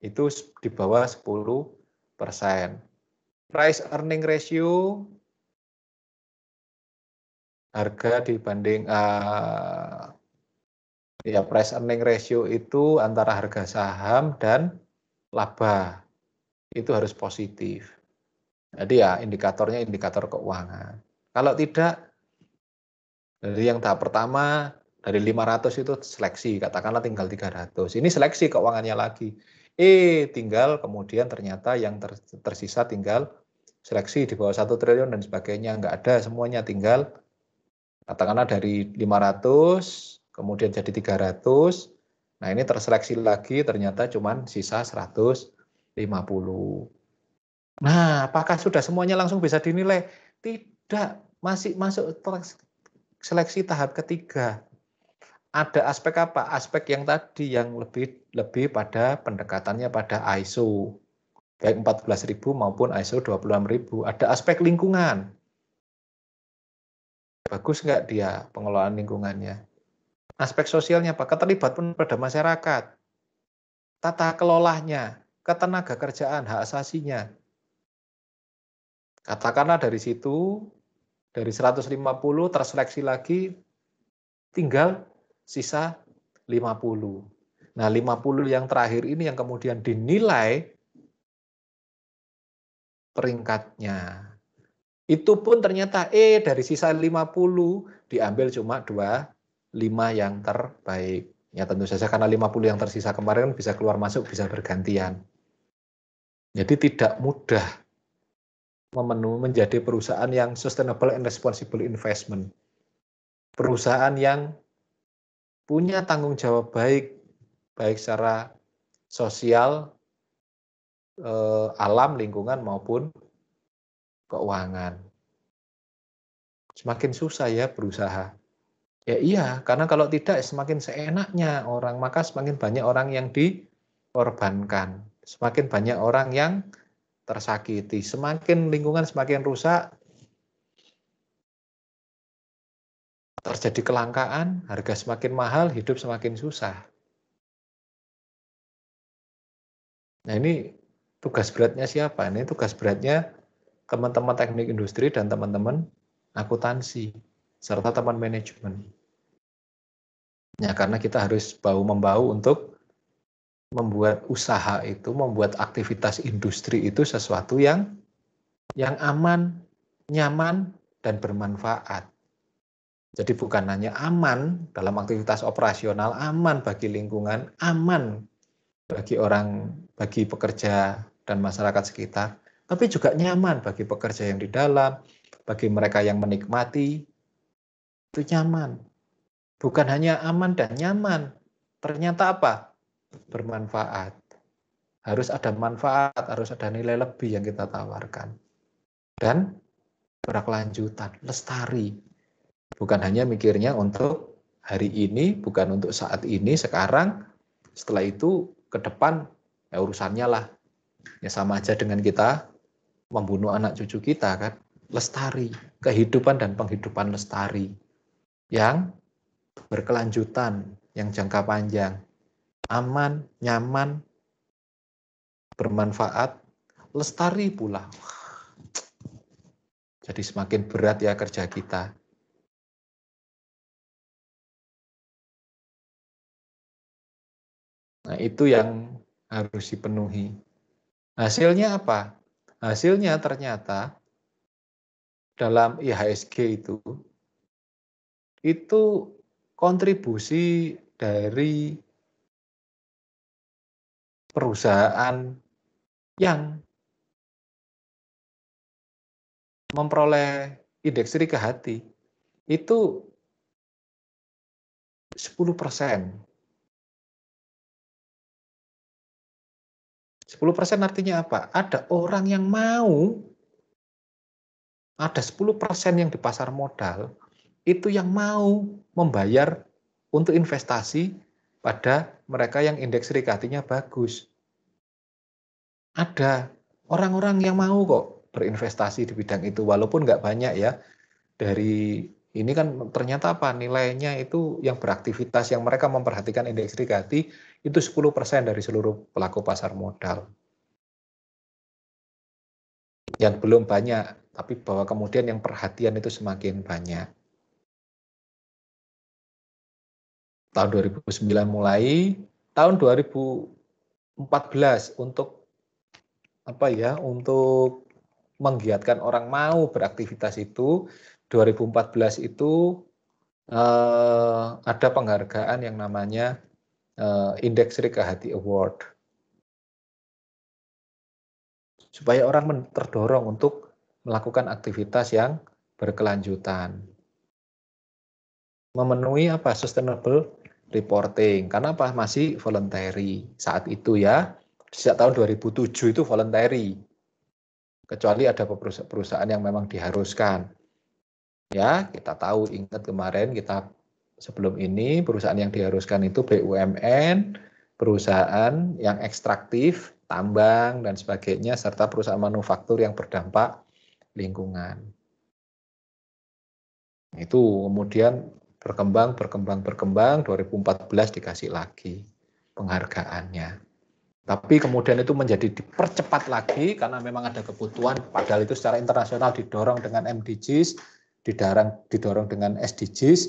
itu di bawah 10%. Price earning ratio, harga dibanding price earning ratio itu antara harga saham dan laba itu harus positif. Jadi ya indikatornya indikator keuangan. Kalau tidak, dari yang tahap pertama dari 500 itu seleksi, katakanlah tinggal 300. Ini seleksi keuangannya lagi. Tinggal kemudian ternyata yang tersisa tinggal seleksi di bawah 1 triliun dan sebagainya, nggak ada semuanya, tinggal katakanlah dari 500 kemudian jadi 300. Nah, ini terseleksi lagi ternyata cuma sisa 150. Nah, apakah sudah semuanya langsung bisa dinilai? Tidak, masih masuk seleksi tahap ketiga. Ada aspek apa? Aspek yang tadi yang lebih pada pendekatannya pada ISO. Baik 14.000 maupun ISO 26.000. Ada aspek lingkungan. Bagus nggak dia pengelolaan lingkungannya? Aspek sosialnya apa? Keterlibatan pada masyarakat. Tata kelolanya, ketenaga kerjaan, hak asasinya. Katakanlah dari situ, dari 150 terseleksi lagi, tinggal sisa 50. Nah, 50 yang terakhir ini yang kemudian dinilai peringkatnya. Itu pun ternyata dari sisa 50 diambil cuma 25 yang terbaik. Ya tentu saja karena 50 yang tersisa kemarin bisa keluar masuk, bisa bergantian. Jadi tidak mudah menjadi perusahaan yang sustainable and responsible investment. Perusahaan yang punya tanggung jawab baik secara sosial, alam, lingkungan maupun keuangan. Semakin susah ya berusaha. Ya iya, karena kalau tidak semakin seenaknya orang, maka semakin banyak orang yang dikorbankan. Semakin banyak orang yang tersakiti. Semakin lingkungan semakin rusak, terjadi kelangkaan, harga semakin mahal, hidup semakin susah. Nah ini Tugas beratnya siapa? Ini tugas beratnya teman-teman teknik industri dan teman-teman akuntansi serta teman manajemen. Ya, karena kita harus bahu-membahu untuk membuat usaha itu, membuat aktivitas industri itu sesuatu yang aman, nyaman, dan bermanfaat. Jadi bukan hanya aman dalam aktivitas operasional, aman bagi lingkungan, aman bagi pekerja dan masyarakat sekitar, tapi juga nyaman bagi pekerja yang di dalam, bagi mereka yang menikmati, itu nyaman. Bukan hanya aman dan nyaman, ternyata apa? Bermanfaat. Harus ada manfaat, harus ada nilai lebih yang kita tawarkan. Dan berkelanjutan, lestari. Bukan hanya mikirnya untuk hari ini, bukan untuk saat ini, sekarang, setelah itu ke depan ya urusannya lah. Ya sama aja dengan kita membunuh anak cucu kita kan. Lestari, kehidupan dan penghidupan lestari yang berkelanjutan, yang jangka panjang, aman, nyaman, bermanfaat, lestari pula. Jadi semakin berat ya kerja kita. Nah, itu yang harus dipenuhi. Hasilnya apa? Hasilnya ternyata dalam IHSG itu kontribusi dari perusahaan yang memperoleh indeks Rika Hati itu 10%. 10% artinya apa? Ada orang yang mau, ada 10% yang di pasar modal, itu yang mau membayar untuk investasi pada mereka yang indeks Rikatinya bagus. Ada orang-orang yang mau kok berinvestasi di bidang itu, walaupun nggak banyak ya. Dari ini kan ternyata apa? Nilainya itu yang beraktivitas, yang mereka memperhatikan indeks Rikati, itu 10% dari seluruh pelaku pasar modal. Yang belum banyak, tapi bahwa kemudian yang perhatian itu semakin banyak. Tahun 2009 mulai, tahun 2014 untuk untuk menggiatkan orang mau beraktivitas itu, 2014 itu ada penghargaan yang namanya Indeks Rika Hati Award. Supaya orang terdorong untuk melakukan aktivitas yang berkelanjutan. Memenuhi apa? Sustainable reporting. Karena apa? Masih voluntary saat itu ya. Sejak tahun 2007 itu voluntary. Kecuali ada perusahaan yang memang diharuskan. Ya, kita tahu, ingat kemarin kita sebelum ini perusahaan yang diharuskan itu BUMN, perusahaan yang ekstraktif, tambang dan sebagainya, serta perusahaan manufaktur yang berdampak lingkungan. Itu kemudian berkembang, 2014 dikasih lagi penghargaannya. Tapi kemudian itu menjadi dipercepat lagi karena memang ada kebutuhan, padahal itu secara internasional didorong dengan MDGs, didorong dengan SDGs.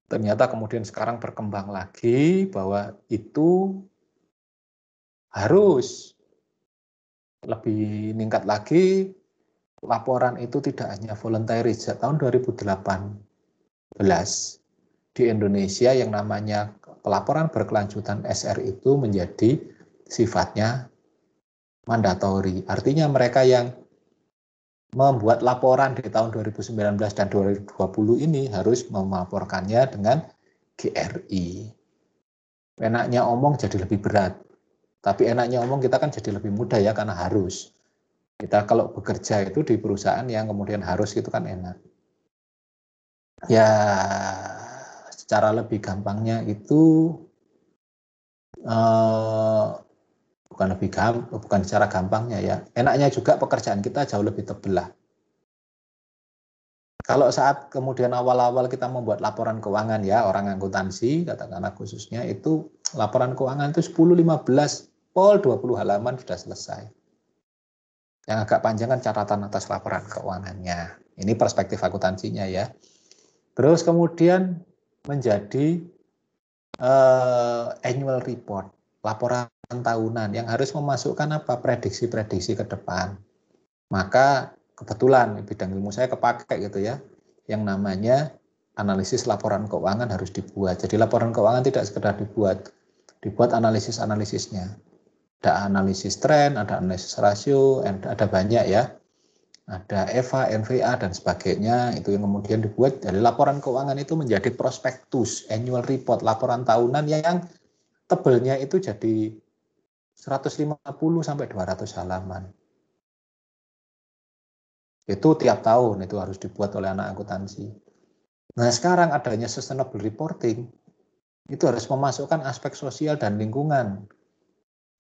Ternyata kemudian sekarang berkembang lagi bahwa itu harus lebih meningkat lagi. Laporan itu tidak hanya voluntary. Sejak tahun 2018 di Indonesia yang namanya pelaporan berkelanjutan SR itu menjadi sifatnya mandatori. Artinya mereka yang membuat laporan di tahun 2019 dan 2020 ini harus melaporkannya dengan GRI. Enaknya omong jadi lebih berat. Tapi enaknya omong kita kan jadi lebih mudah ya karena harus. Kita kalau bekerja itu di perusahaan yang kemudian harus itu kan enak. Ya secara lebih gampangnya itu bukan secara gampangnya ya. Enaknya juga pekerjaan kita jauh lebih tebel lah. Kalau saat kemudian awal-awal kita membuat laporan keuangan ya, orang akuntansi katakanlah khususnya itu laporan keuangan itu 10-15 Pol 20 halaman sudah selesai. Yang agak panjang kan catatan atas laporan keuangannya. Ini perspektif akuntansinya ya. Terus kemudian menjadi annual report, laporan tahunan yang harus memasukkan apa? Prediksi-prediksi ke depan. Maka kebetulan bidang ilmu saya kepakai gitu ya. Yang namanya analisis laporan keuangan harus dibuat. Jadi laporan keuangan tidak sekedar dibuat analisis-analisisnya. Ada analisis tren, ada analisis rasio, ada banyak ya. Ada EVA, NVA, dan sebagainya. Itu yang kemudian dibuat. Dari laporan keuangan itu menjadi prospektus, annual report, laporan tahunan yang tebelnya itu jadi 150 sampai 200 halaman. Itu tiap tahun itu harus dibuat oleh anak akuntansi. Nah sekarang adanya sustainable reporting, itu harus memasukkan aspek sosial dan lingkungan.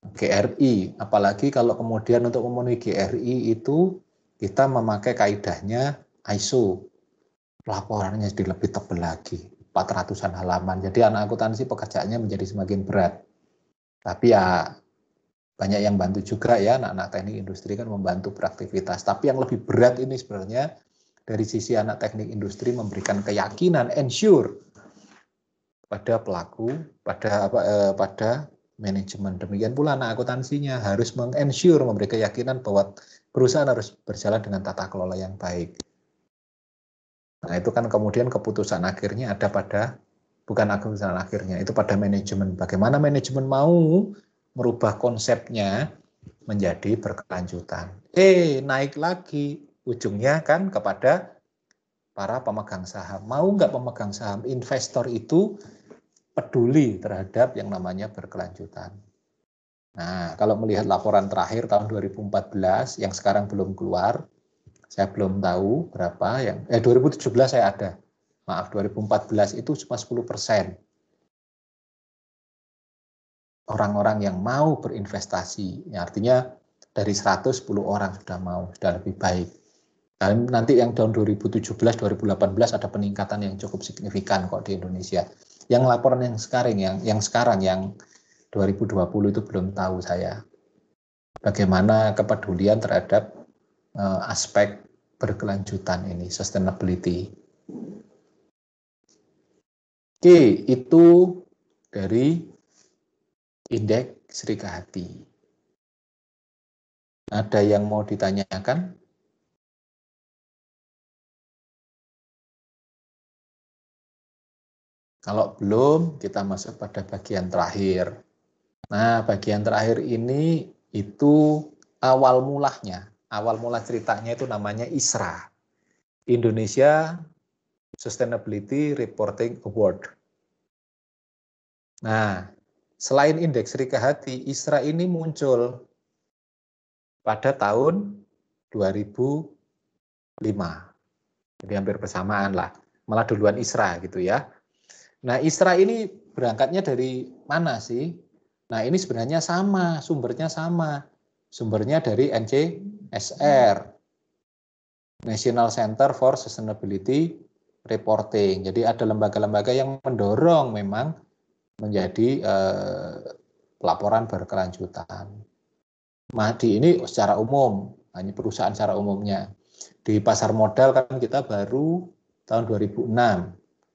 GRI, apalagi kalau kemudian untuk memenuhi GRI itu kita memakai kaidahnya ISO. Laporannya jadi lebih tebal lagi, 400-an halaman. Jadi anak akuntansi pekerjaannya menjadi semakin berat. Tapi ya banyak yang bantu juga ya, anak-anak teknik industri kan membantu beraktivitas. Tapi yang lebih berat ini sebenarnya dari sisi anak teknik industri memberikan keyakinan, ensure pada pelaku, pada manajemen. Demikian pula anak akuntansinya harus meng-ensure, memberi keyakinan bahwa perusahaan harus berjalan dengan tata kelola yang baik. Nah itu kan kemudian keputusan akhirnya ada pada, bukan keputusan akhirnya, itu pada manajemen. Bagaimana manajemen mau merubah konsepnya menjadi berkelanjutan. Naik lagi, ujungnya kan kepada para pemegang saham. Mau nggak pemegang saham, investor itu peduli terhadap yang namanya berkelanjutan. Nah, kalau melihat laporan terakhir tahun 2014 yang sekarang belum keluar, saya belum tahu berapa yang 2017 saya ada. Maaf, 2014 itu cuma 10% orang-orang yang mau berinvestasi. Ya, artinya dari 110 orang sudah mau, sudah lebih baik. Dan nanti yang tahun 2017-2018 ada peningkatan yang cukup signifikan kok di Indonesia. Yang laporan yang sekarang yang 2020 itu belum tahu saya. Bagaimana kepedulian terhadap aspek berkelanjutan ini, sustainability. Oke, itu dari indeks Srikahati. Ada yang mau ditanyakan? Kalau belum, kita masuk pada bagian terakhir. Nah, bagian terakhir ini itu awal mulanya. Awal mula ceritanya itu namanya ISRA. Indonesia Sustainability Reporting Award. Nah, selain indeks Srikahati, ISRA ini muncul pada tahun 2005. Jadi hampir bersamaan lah. Malah duluan ISRA gitu ya. Nah, ISRA ini berangkatnya dari mana sih? Nah, ini sebenarnya sama, sumbernya sama. Sumbernya dari NCSR, National Center for Sustainability Reporting. Jadi ada lembaga-lembaga yang mendorong memang menjadi laporan berkelanjutan. Mahdi ini secara umum, hanya perusahaan secara umumnya. Di pasar modal kan kita baru tahun 2006.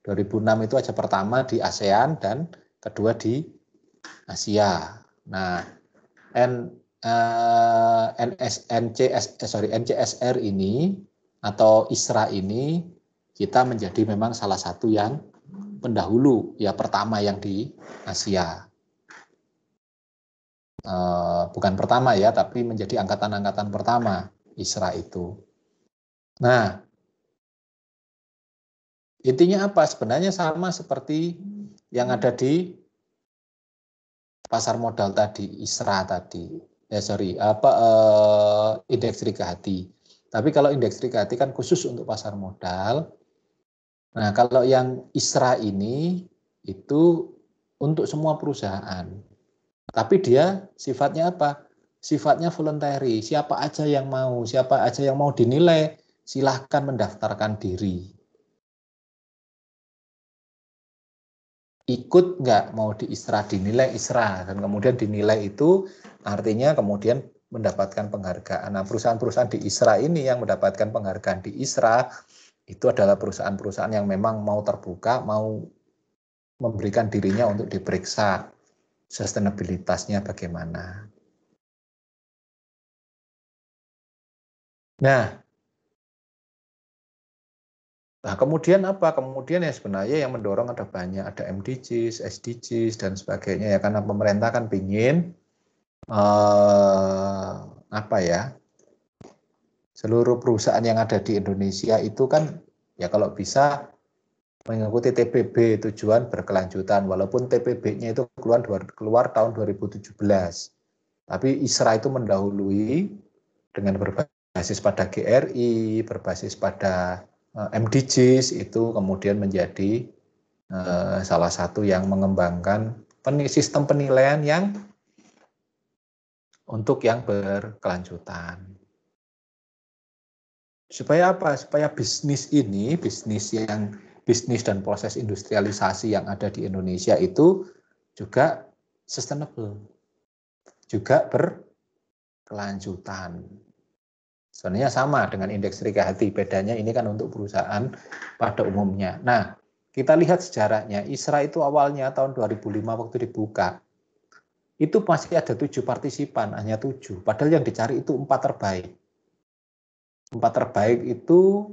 2006 itu aja pertama di ASEAN dan kedua di Asia. Nah, NCSR ini atau ISRA ini kita menjadi memang salah satu yang pendahulu, ya pertama yang di Asia. Bukan pertama ya, tapi menjadi angkatan-angkatan pertama ISRA itu. Nah, intinya apa? Sebenarnya sama seperti yang ada di pasar modal tadi, ISRA tadi. Indeks Srikahati. Tapi kalau indeks Srikahati kan khusus untuk pasar modal. Nah, kalau yang ISRA ini itu untuk semua perusahaan. Tapi dia sifatnya apa? Sifatnya voluntary. Siapa aja yang mau dinilai, silahkan mendaftarkan diri. Ikut nggak mau di ISRA, dinilai ISRA, dan kemudian dinilai itu artinya kemudian mendapatkan penghargaan. Nah, perusahaan-perusahaan di ISRA ini yang mendapatkan penghargaan di ISRA itu adalah perusahaan-perusahaan yang memang mau terbuka, mau memberikan dirinya untuk diperiksa sustainabilitasnya bagaimana. Nah, kemudian apa? Kemudian ya sebenarnya yang mendorong ada banyak, ada MDGs, SDGs, dan sebagainya ya, karena pemerintah kan pingin apa ya, seluruh perusahaan yang ada di Indonesia itu kan ya kalau bisa mengikuti TPB, tujuan berkelanjutan, walaupun TPB-nya itu keluar tahun 2017. Tapi ISRA itu mendahului dengan berbasis pada GRI, berbasis pada MDGs, itu kemudian menjadi salah satu yang mengembangkan sistem penilaian yang untuk yang berkelanjutan. Supaya apa? Supaya bisnis dan proses industrialisasi yang ada di Indonesia itu juga sustainable, juga berkelanjutan. Sebenarnya sama dengan indeks Rickety, bedanya ini kan untuk perusahaan pada umumnya. Nah, kita lihat sejarahnya, ISRA itu awalnya tahun 2005 waktu dibuka, itu masih ada 7 partisipan, hanya 7, padahal yang dicari itu 4 terbaik. 4 terbaik itu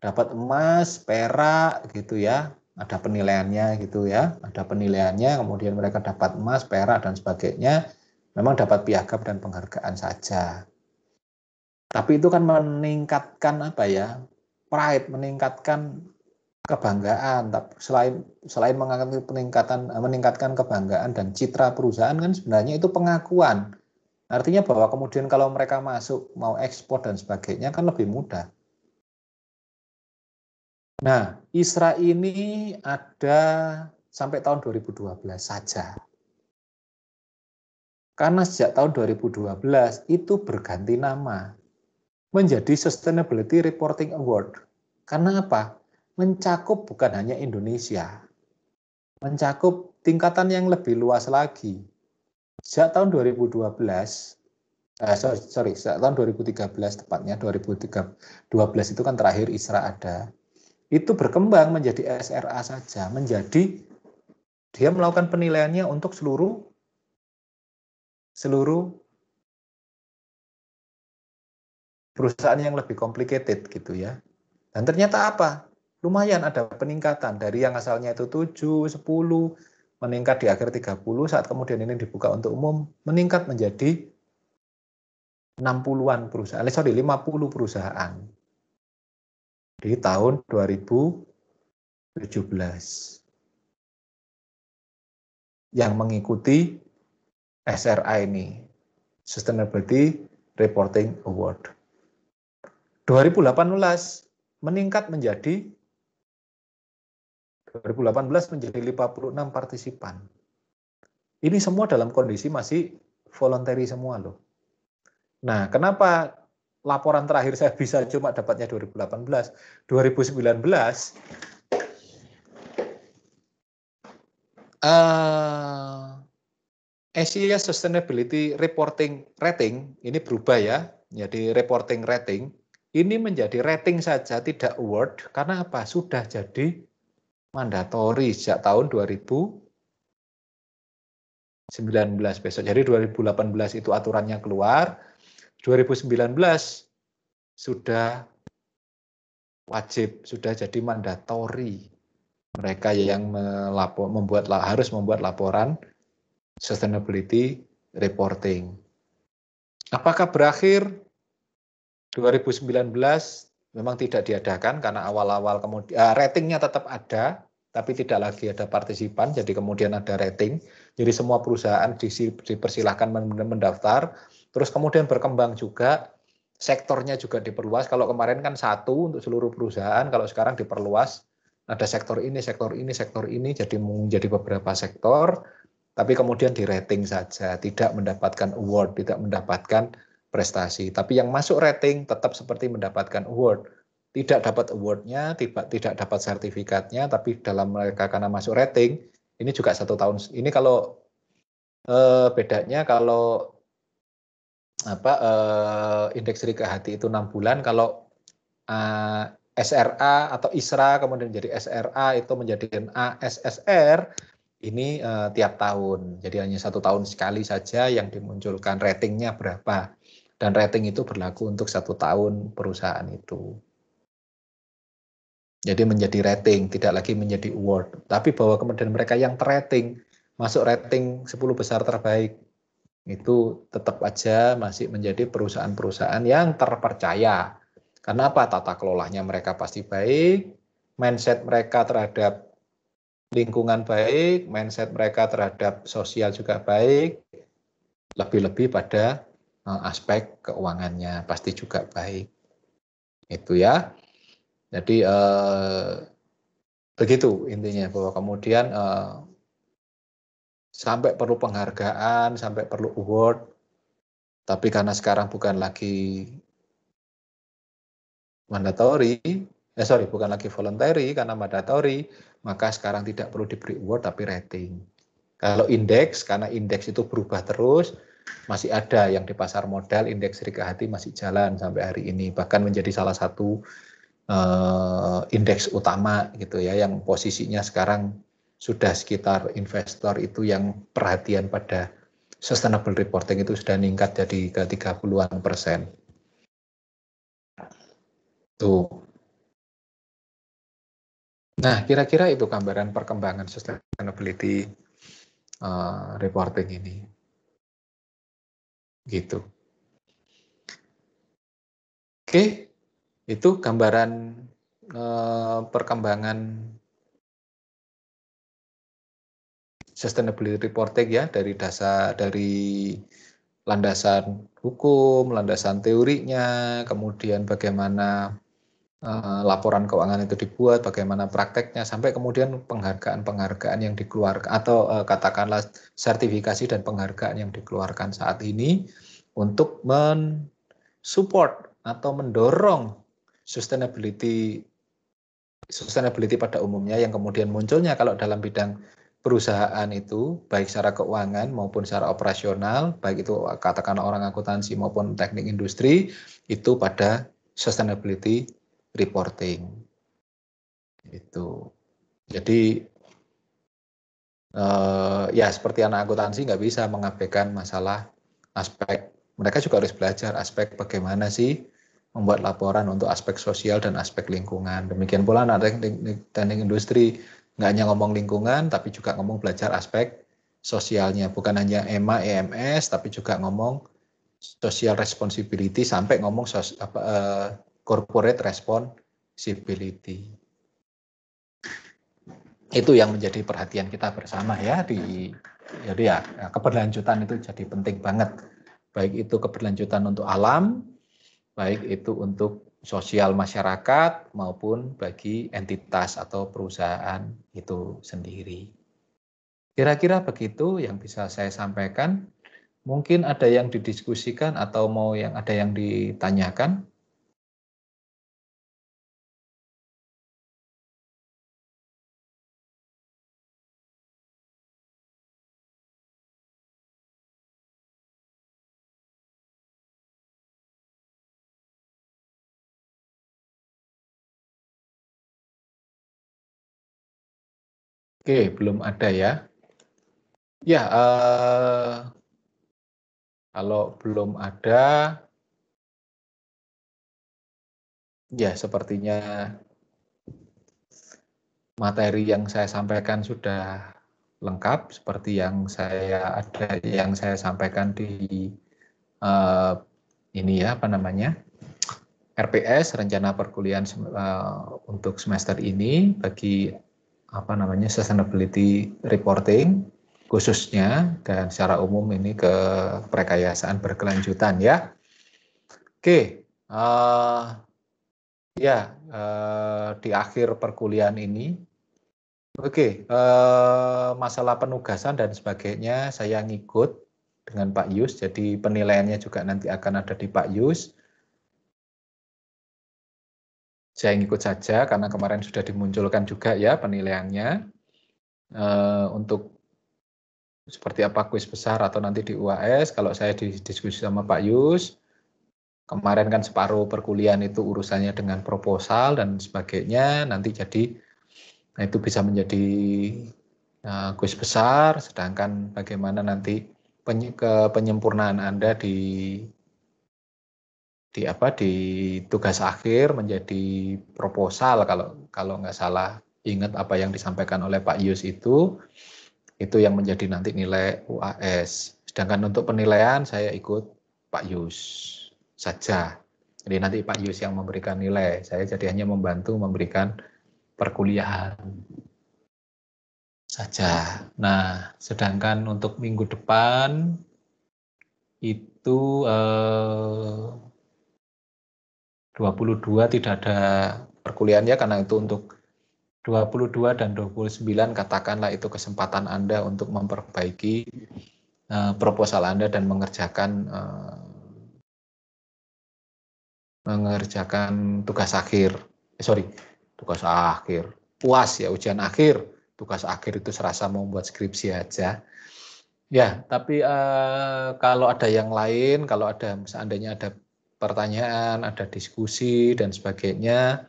dapat emas, perak gitu ya, ada penilaiannya gitu ya, ada penilaiannya, kemudian mereka dapat emas, perak dan sebagainya, memang dapat piagam dan penghargaan saja. Tapi itu kan meningkatkan apa ya, pride, meningkatkan kebanggaan. Selain meningkatkan kebanggaan dan citra perusahaan kan sebenarnya itu pengakuan. Artinya bahwa kemudian kalau mereka masuk mau ekspor dan sebagainya kan lebih mudah. Nah, ISRA ini ada sampai tahun 2012 saja. Karena sejak tahun 2012 itu berganti nama menjadi Sustainability Reporting Award. Karena apa? Mencakup bukan hanya Indonesia, mencakup tingkatan yang lebih luas lagi. Sejak tahun 2012, sejak tahun 2013 tepatnya, 2012 itu kan terakhir ISRA ada. Itu berkembang menjadi SRA saja, menjadi dia melakukan penilaiannya untuk seluruh perusahaan yang lebih complicated gitu ya. Dan ternyata apa? Lumayan ada peningkatan dari yang asalnya itu 7, 10, meningkat di akhir 30, saat kemudian ini dibuka untuk umum, meningkat menjadi 60-an perusahaan, 50 perusahaan di tahun 2017 yang mengikuti SRA ini, Sustainability Reporting Award. 2018 meningkat menjadi 56 partisipan. Ini semua dalam kondisi masih voluntary semua loh. Nah, kenapa laporan terakhir saya bisa cuma dapatnya 2018, 2019 Asia Sustainability Reporting Rating ini berubah ya, jadi reporting rating. Ini menjadi rating saja, tidak award, karena apa? Sudah jadi mandatori sejak tahun 2019 besok. Jadi 2018 itu aturannya keluar, 2019 sudah wajib, sudah jadi mandatori. Mereka yang harus membuat laporan sustainability reporting. Apakah berakhir 2019? Memang tidak diadakan karena awal-awal kemudian ratingnya tetap ada, tapi tidak lagi ada partisipan, jadi kemudian ada rating. Jadi semua perusahaan dipersilahkan mendaftar, terus kemudian berkembang juga, sektornya juga diperluas. Kalau kemarin kan satu untuk seluruh perusahaan, kalau sekarang diperluas, ada sektor ini, sektor ini, sektor ini, jadi menjadi beberapa sektor, tapi kemudian di rating saja, tidak mendapatkan award, tidak mendapatkan prestasi. Tapi yang masuk rating tetap seperti mendapatkan award. Tidak dapat awardnya, tidak dapat sertifikatnya, tapi dalam mereka karena masuk rating, ini juga 1 tahun. Ini kalau bedanya kalau indeks ri ke hati itu 6 bulan, kalau SRA atau ISRA kemudian menjadi SRA itu menjadikan ASSR ini tiap tahun. Jadi hanya 1 tahun sekali saja yang dimunculkan ratingnya berapa. Dan rating itu berlaku untuk 1 tahun perusahaan itu. Jadi menjadi rating, tidak lagi menjadi award. Tapi bahwa kemudian mereka yang terrating, masuk rating 10 besar terbaik, itu tetap aja masih menjadi perusahaan-perusahaan yang terpercaya. Karena apa? Tata kelolanya mereka pasti baik, mindset mereka terhadap lingkungan baik, mindset mereka terhadap sosial juga baik, lebih-lebih pada aspek keuangannya pasti juga baik. Itu ya. Jadi begitu intinya, bahwa kemudian sampai perlu penghargaan, sampai perlu award, tapi karena sekarang bukan lagi mandatory, bukan lagi voluntary, karena mandatory, maka sekarang tidak perlu diberi award tapi rating. Kalau indeks, karena indeks itu berubah terus, masih ada yang di pasar modal, indeks ri ke hati masih jalan sampai hari ini, bahkan menjadi salah satu indeks utama gitu ya, yang posisinya sekarang sudah sekitar investor itu yang perhatian pada sustainable reporting itu sudah meningkat jadi ke 30-an%. Tuh. Nah, kira-kira itu gambaran perkembangan sustainability reporting ini. Gitu. Oke, itu gambaran perkembangan sustainability reporting ya, dari landasan hukum, landasan teorinya, kemudian bagaimana laporan keuangan itu dibuat, bagaimana prakteknya, sampai kemudian penghargaan-penghargaan yang dikeluarkan, atau katakanlah sertifikasi dan penghargaan yang dikeluarkan saat ini untuk mensupport atau mendorong sustainability pada umumnya, yang kemudian munculnya kalau dalam bidang perusahaan itu, baik secara keuangan maupun secara operasional, baik itu katakanlah orang akuntansi maupun teknik industri, itu pada sustainability reporting. Itu. Jadi ya seperti anak akuntansi nggak bisa mengabaikan masalah aspek, mereka juga harus belajar aspek bagaimana sih membuat laporan untuk aspek sosial dan aspek lingkungan. Demikian pula anak teknik industri nggak hanya ngomong lingkungan, tapi juga ngomong belajar aspek sosialnya, bukan hanya EMA, EMS, tapi juga ngomong social responsibility sampai ngomong corporate responsibility. Itu yang menjadi perhatian kita bersama ya, jadi ya keberlanjutan itu jadi penting banget, baik itu keberlanjutan untuk alam, baik itu untuk sosial masyarakat maupun bagi entitas atau perusahaan itu sendiri. Kira-kira begitu yang bisa saya sampaikan. Mungkin ada yang didiskusikan atau ada yang ditanyakan. Oke, belum ada ya. Ya, kalau belum ada, ya sapertinya materi yang saya sampaikan sudah lengkap, seperti yang saya sampaikan di ini ya, RPS, rencana perkuliahan untuk semester ini bagi sustainability reporting khususnya, dan secara umum ini ke prekayasaan berkelanjutan ya. Oke, di akhir perkuliahan ini, masalah penugasan dan sebagainya saya ngikut dengan Pak Yus, jadi penilaiannya juga nanti akan ada di Pak Yus. Saya ngikut saja karena kemarin sudah dimunculkan juga ya penilaiannya. Untuk seperti apa kuis besar atau nanti di UAS. Kalau saya diskusi sama Pak Yus, kemarin kan separuh perkuliahan itu urusannya dengan proposal dan sebagainya, nanti jadi itu bisa menjadi kuis besar, sedangkan bagaimana nanti penyempurnaan Anda di tugas akhir menjadi proposal, kalau nggak salah ingat apa yang disampaikan oleh Pak Yus itu yang menjadi nanti nilai UAS. Sedangkan untuk penilaian saya ikut Pak Yus saja. Jadi nanti Pak Yus yang memberikan nilai, saya jadi hanya membantu memberikan perkuliahan saja. Nah, sedangkan untuk minggu depan itu 22 tidak ada perkuliahannya, karena itu untuk 22 dan 29 katakanlah itu kesempatan Anda untuk memperbaiki proposal Anda dan mengerjakan tugas akhir. Tugas akhir. UAS ya, ujian akhir. Tugas akhir itu serasa mau membuat skripsi aja. Ya, tapi kalau ada yang lain, kalau ada seandainya ada pertanyaan, ada diskusi dan sebagainya,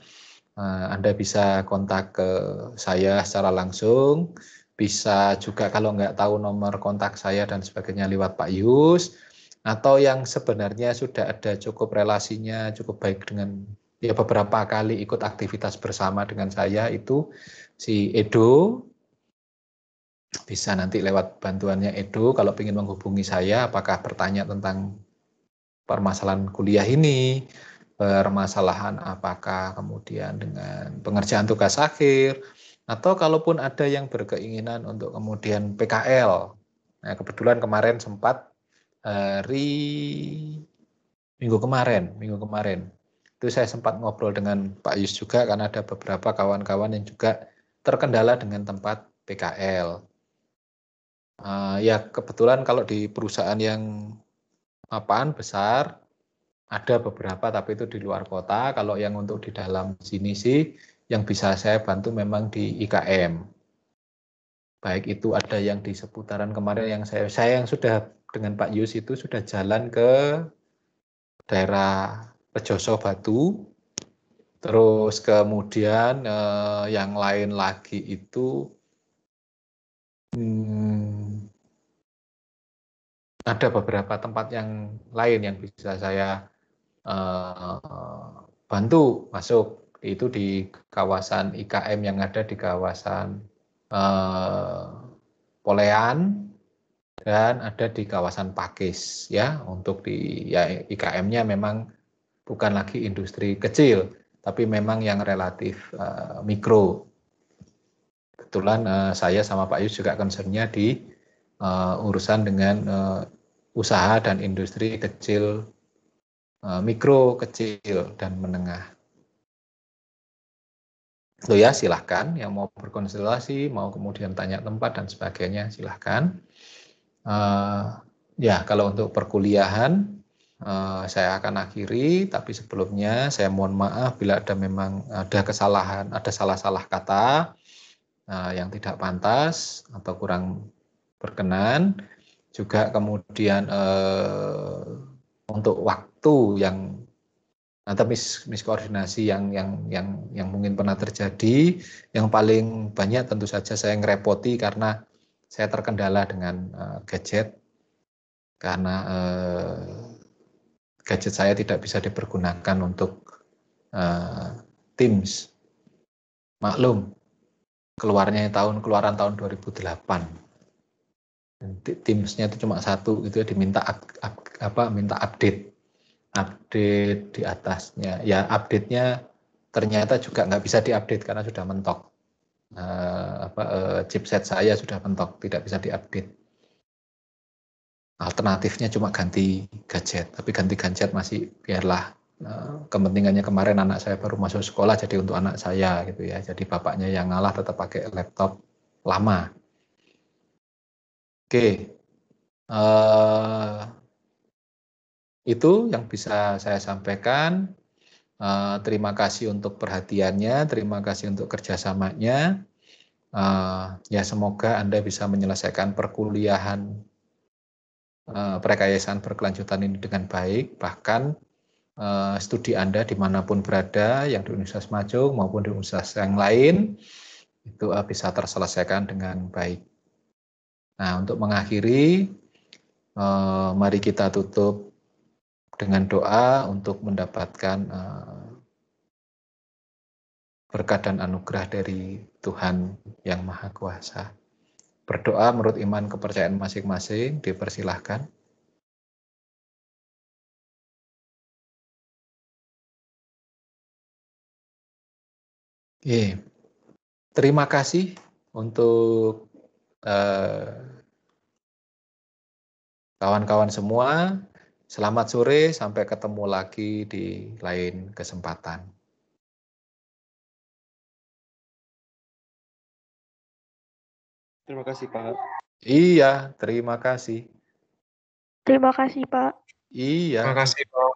Anda bisa kontak ke saya secara langsung, bisa juga kalau nggak tahu nomor kontak saya dan sebagainya lewat Pak Yus, atau yang sebenarnya sudah ada cukup relasinya, cukup baik dengan ya beberapa kali ikut aktivitas bersama dengan saya, itu si Edo, bisa nanti lewat bantuannya Edo kalau ingin menghubungi saya, apakah bertanya tentang permasalahan kuliah ini, permasalahan apakah kemudian dengan pengerjaan tugas akhir, atau kalaupun ada yang berkeinginan untuk kemudian PKL. Nah, kebetulan kemarin sempat minggu kemarin itu saya sempat ngobrol dengan Pak Yus juga, karena ada beberapa kawan-kawan yang juga terkendala dengan tempat PKL. Ya kebetulan kalau di perusahaan yang besar ada beberapa, tapi itu di luar kota. Kalau yang untuk di dalam sini sih yang bisa saya bantu memang di IKM. Baik itu ada yang di seputaran kemarin yang saya yang sudah dengan Pak Yus itu sudah jalan ke daerah Rejoso Batu. Terus kemudian yang lain lagi itu ada beberapa tempat yang lain yang bisa saya bantu masuk, itu di kawasan IKM yang ada di kawasan Polean dan ada di kawasan Pakis ya. Untuk di IKM-nya memang bukan lagi industri kecil, tapi memang yang relatif mikro. Kebetulan saya sama Pak Yus juga concern-nya di urusan dengan usaha dan industri kecil, mikro, kecil, dan menengah. Loh ya, silahkan yang mau berkonsultasi, mau kemudian tanya tempat dan sebagainya, silahkan. Ya, kalau untuk perkuliahan saya akan akhiri, tapi sebelumnya saya mohon maaf bila ada memang ada kesalahan, ada salah-salah kata yang tidak pantas atau kurang berkenan. Juga kemudian untuk waktu yang atau miskoordinasi yang mungkin pernah terjadi, yang paling banyak tentu saja saya ngerepoti karena saya terkendala dengan gadget, karena gadget saya tidak bisa dipergunakan untuk Teams. Maklum, keluaran tahun 2008. Teams-nya itu cuma satu, itu diminta minta update di atasnya. Ya, update-nya ternyata juga nggak bisa diupdate karena sudah mentok. Chipset saya sudah mentok, tidak bisa diupdate. Alternatifnya cuma ganti gadget, tapi ganti gadget masih biarlah. Kepentingannya kemarin anak saya baru masuk sekolah, jadi untuk anak saya gitu ya. Jadi bapaknya yang ngalah tetap pakai laptop lama. Oke. Itu yang bisa saya sampaikan. Terima kasih untuk perhatiannya, terima kasih untuk kerjasamanya. Ya semoga Anda bisa menyelesaikan perkuliahan prekayasaan berkelanjutan ini dengan baik, bahkan studi Anda dimanapun berada, yang di Universitas Majung maupun di universitas yang lain, itu bisa terselesaikan dengan baik. Nah, untuk mengakhiri, mari kita tutup dengan doa untuk mendapatkan berkat dan anugerah dari Tuhan yang Maha Kuasa. Berdoa menurut iman kepercayaan masing-masing, dipersilahkan. Terima kasih untuk kawan-kawan semua. Selamat sore, sampai ketemu lagi di lain kesempatan. Terima kasih, Pak. Iya, terima kasih. Terima kasih, Pak. Iya. Terima kasih, Pak.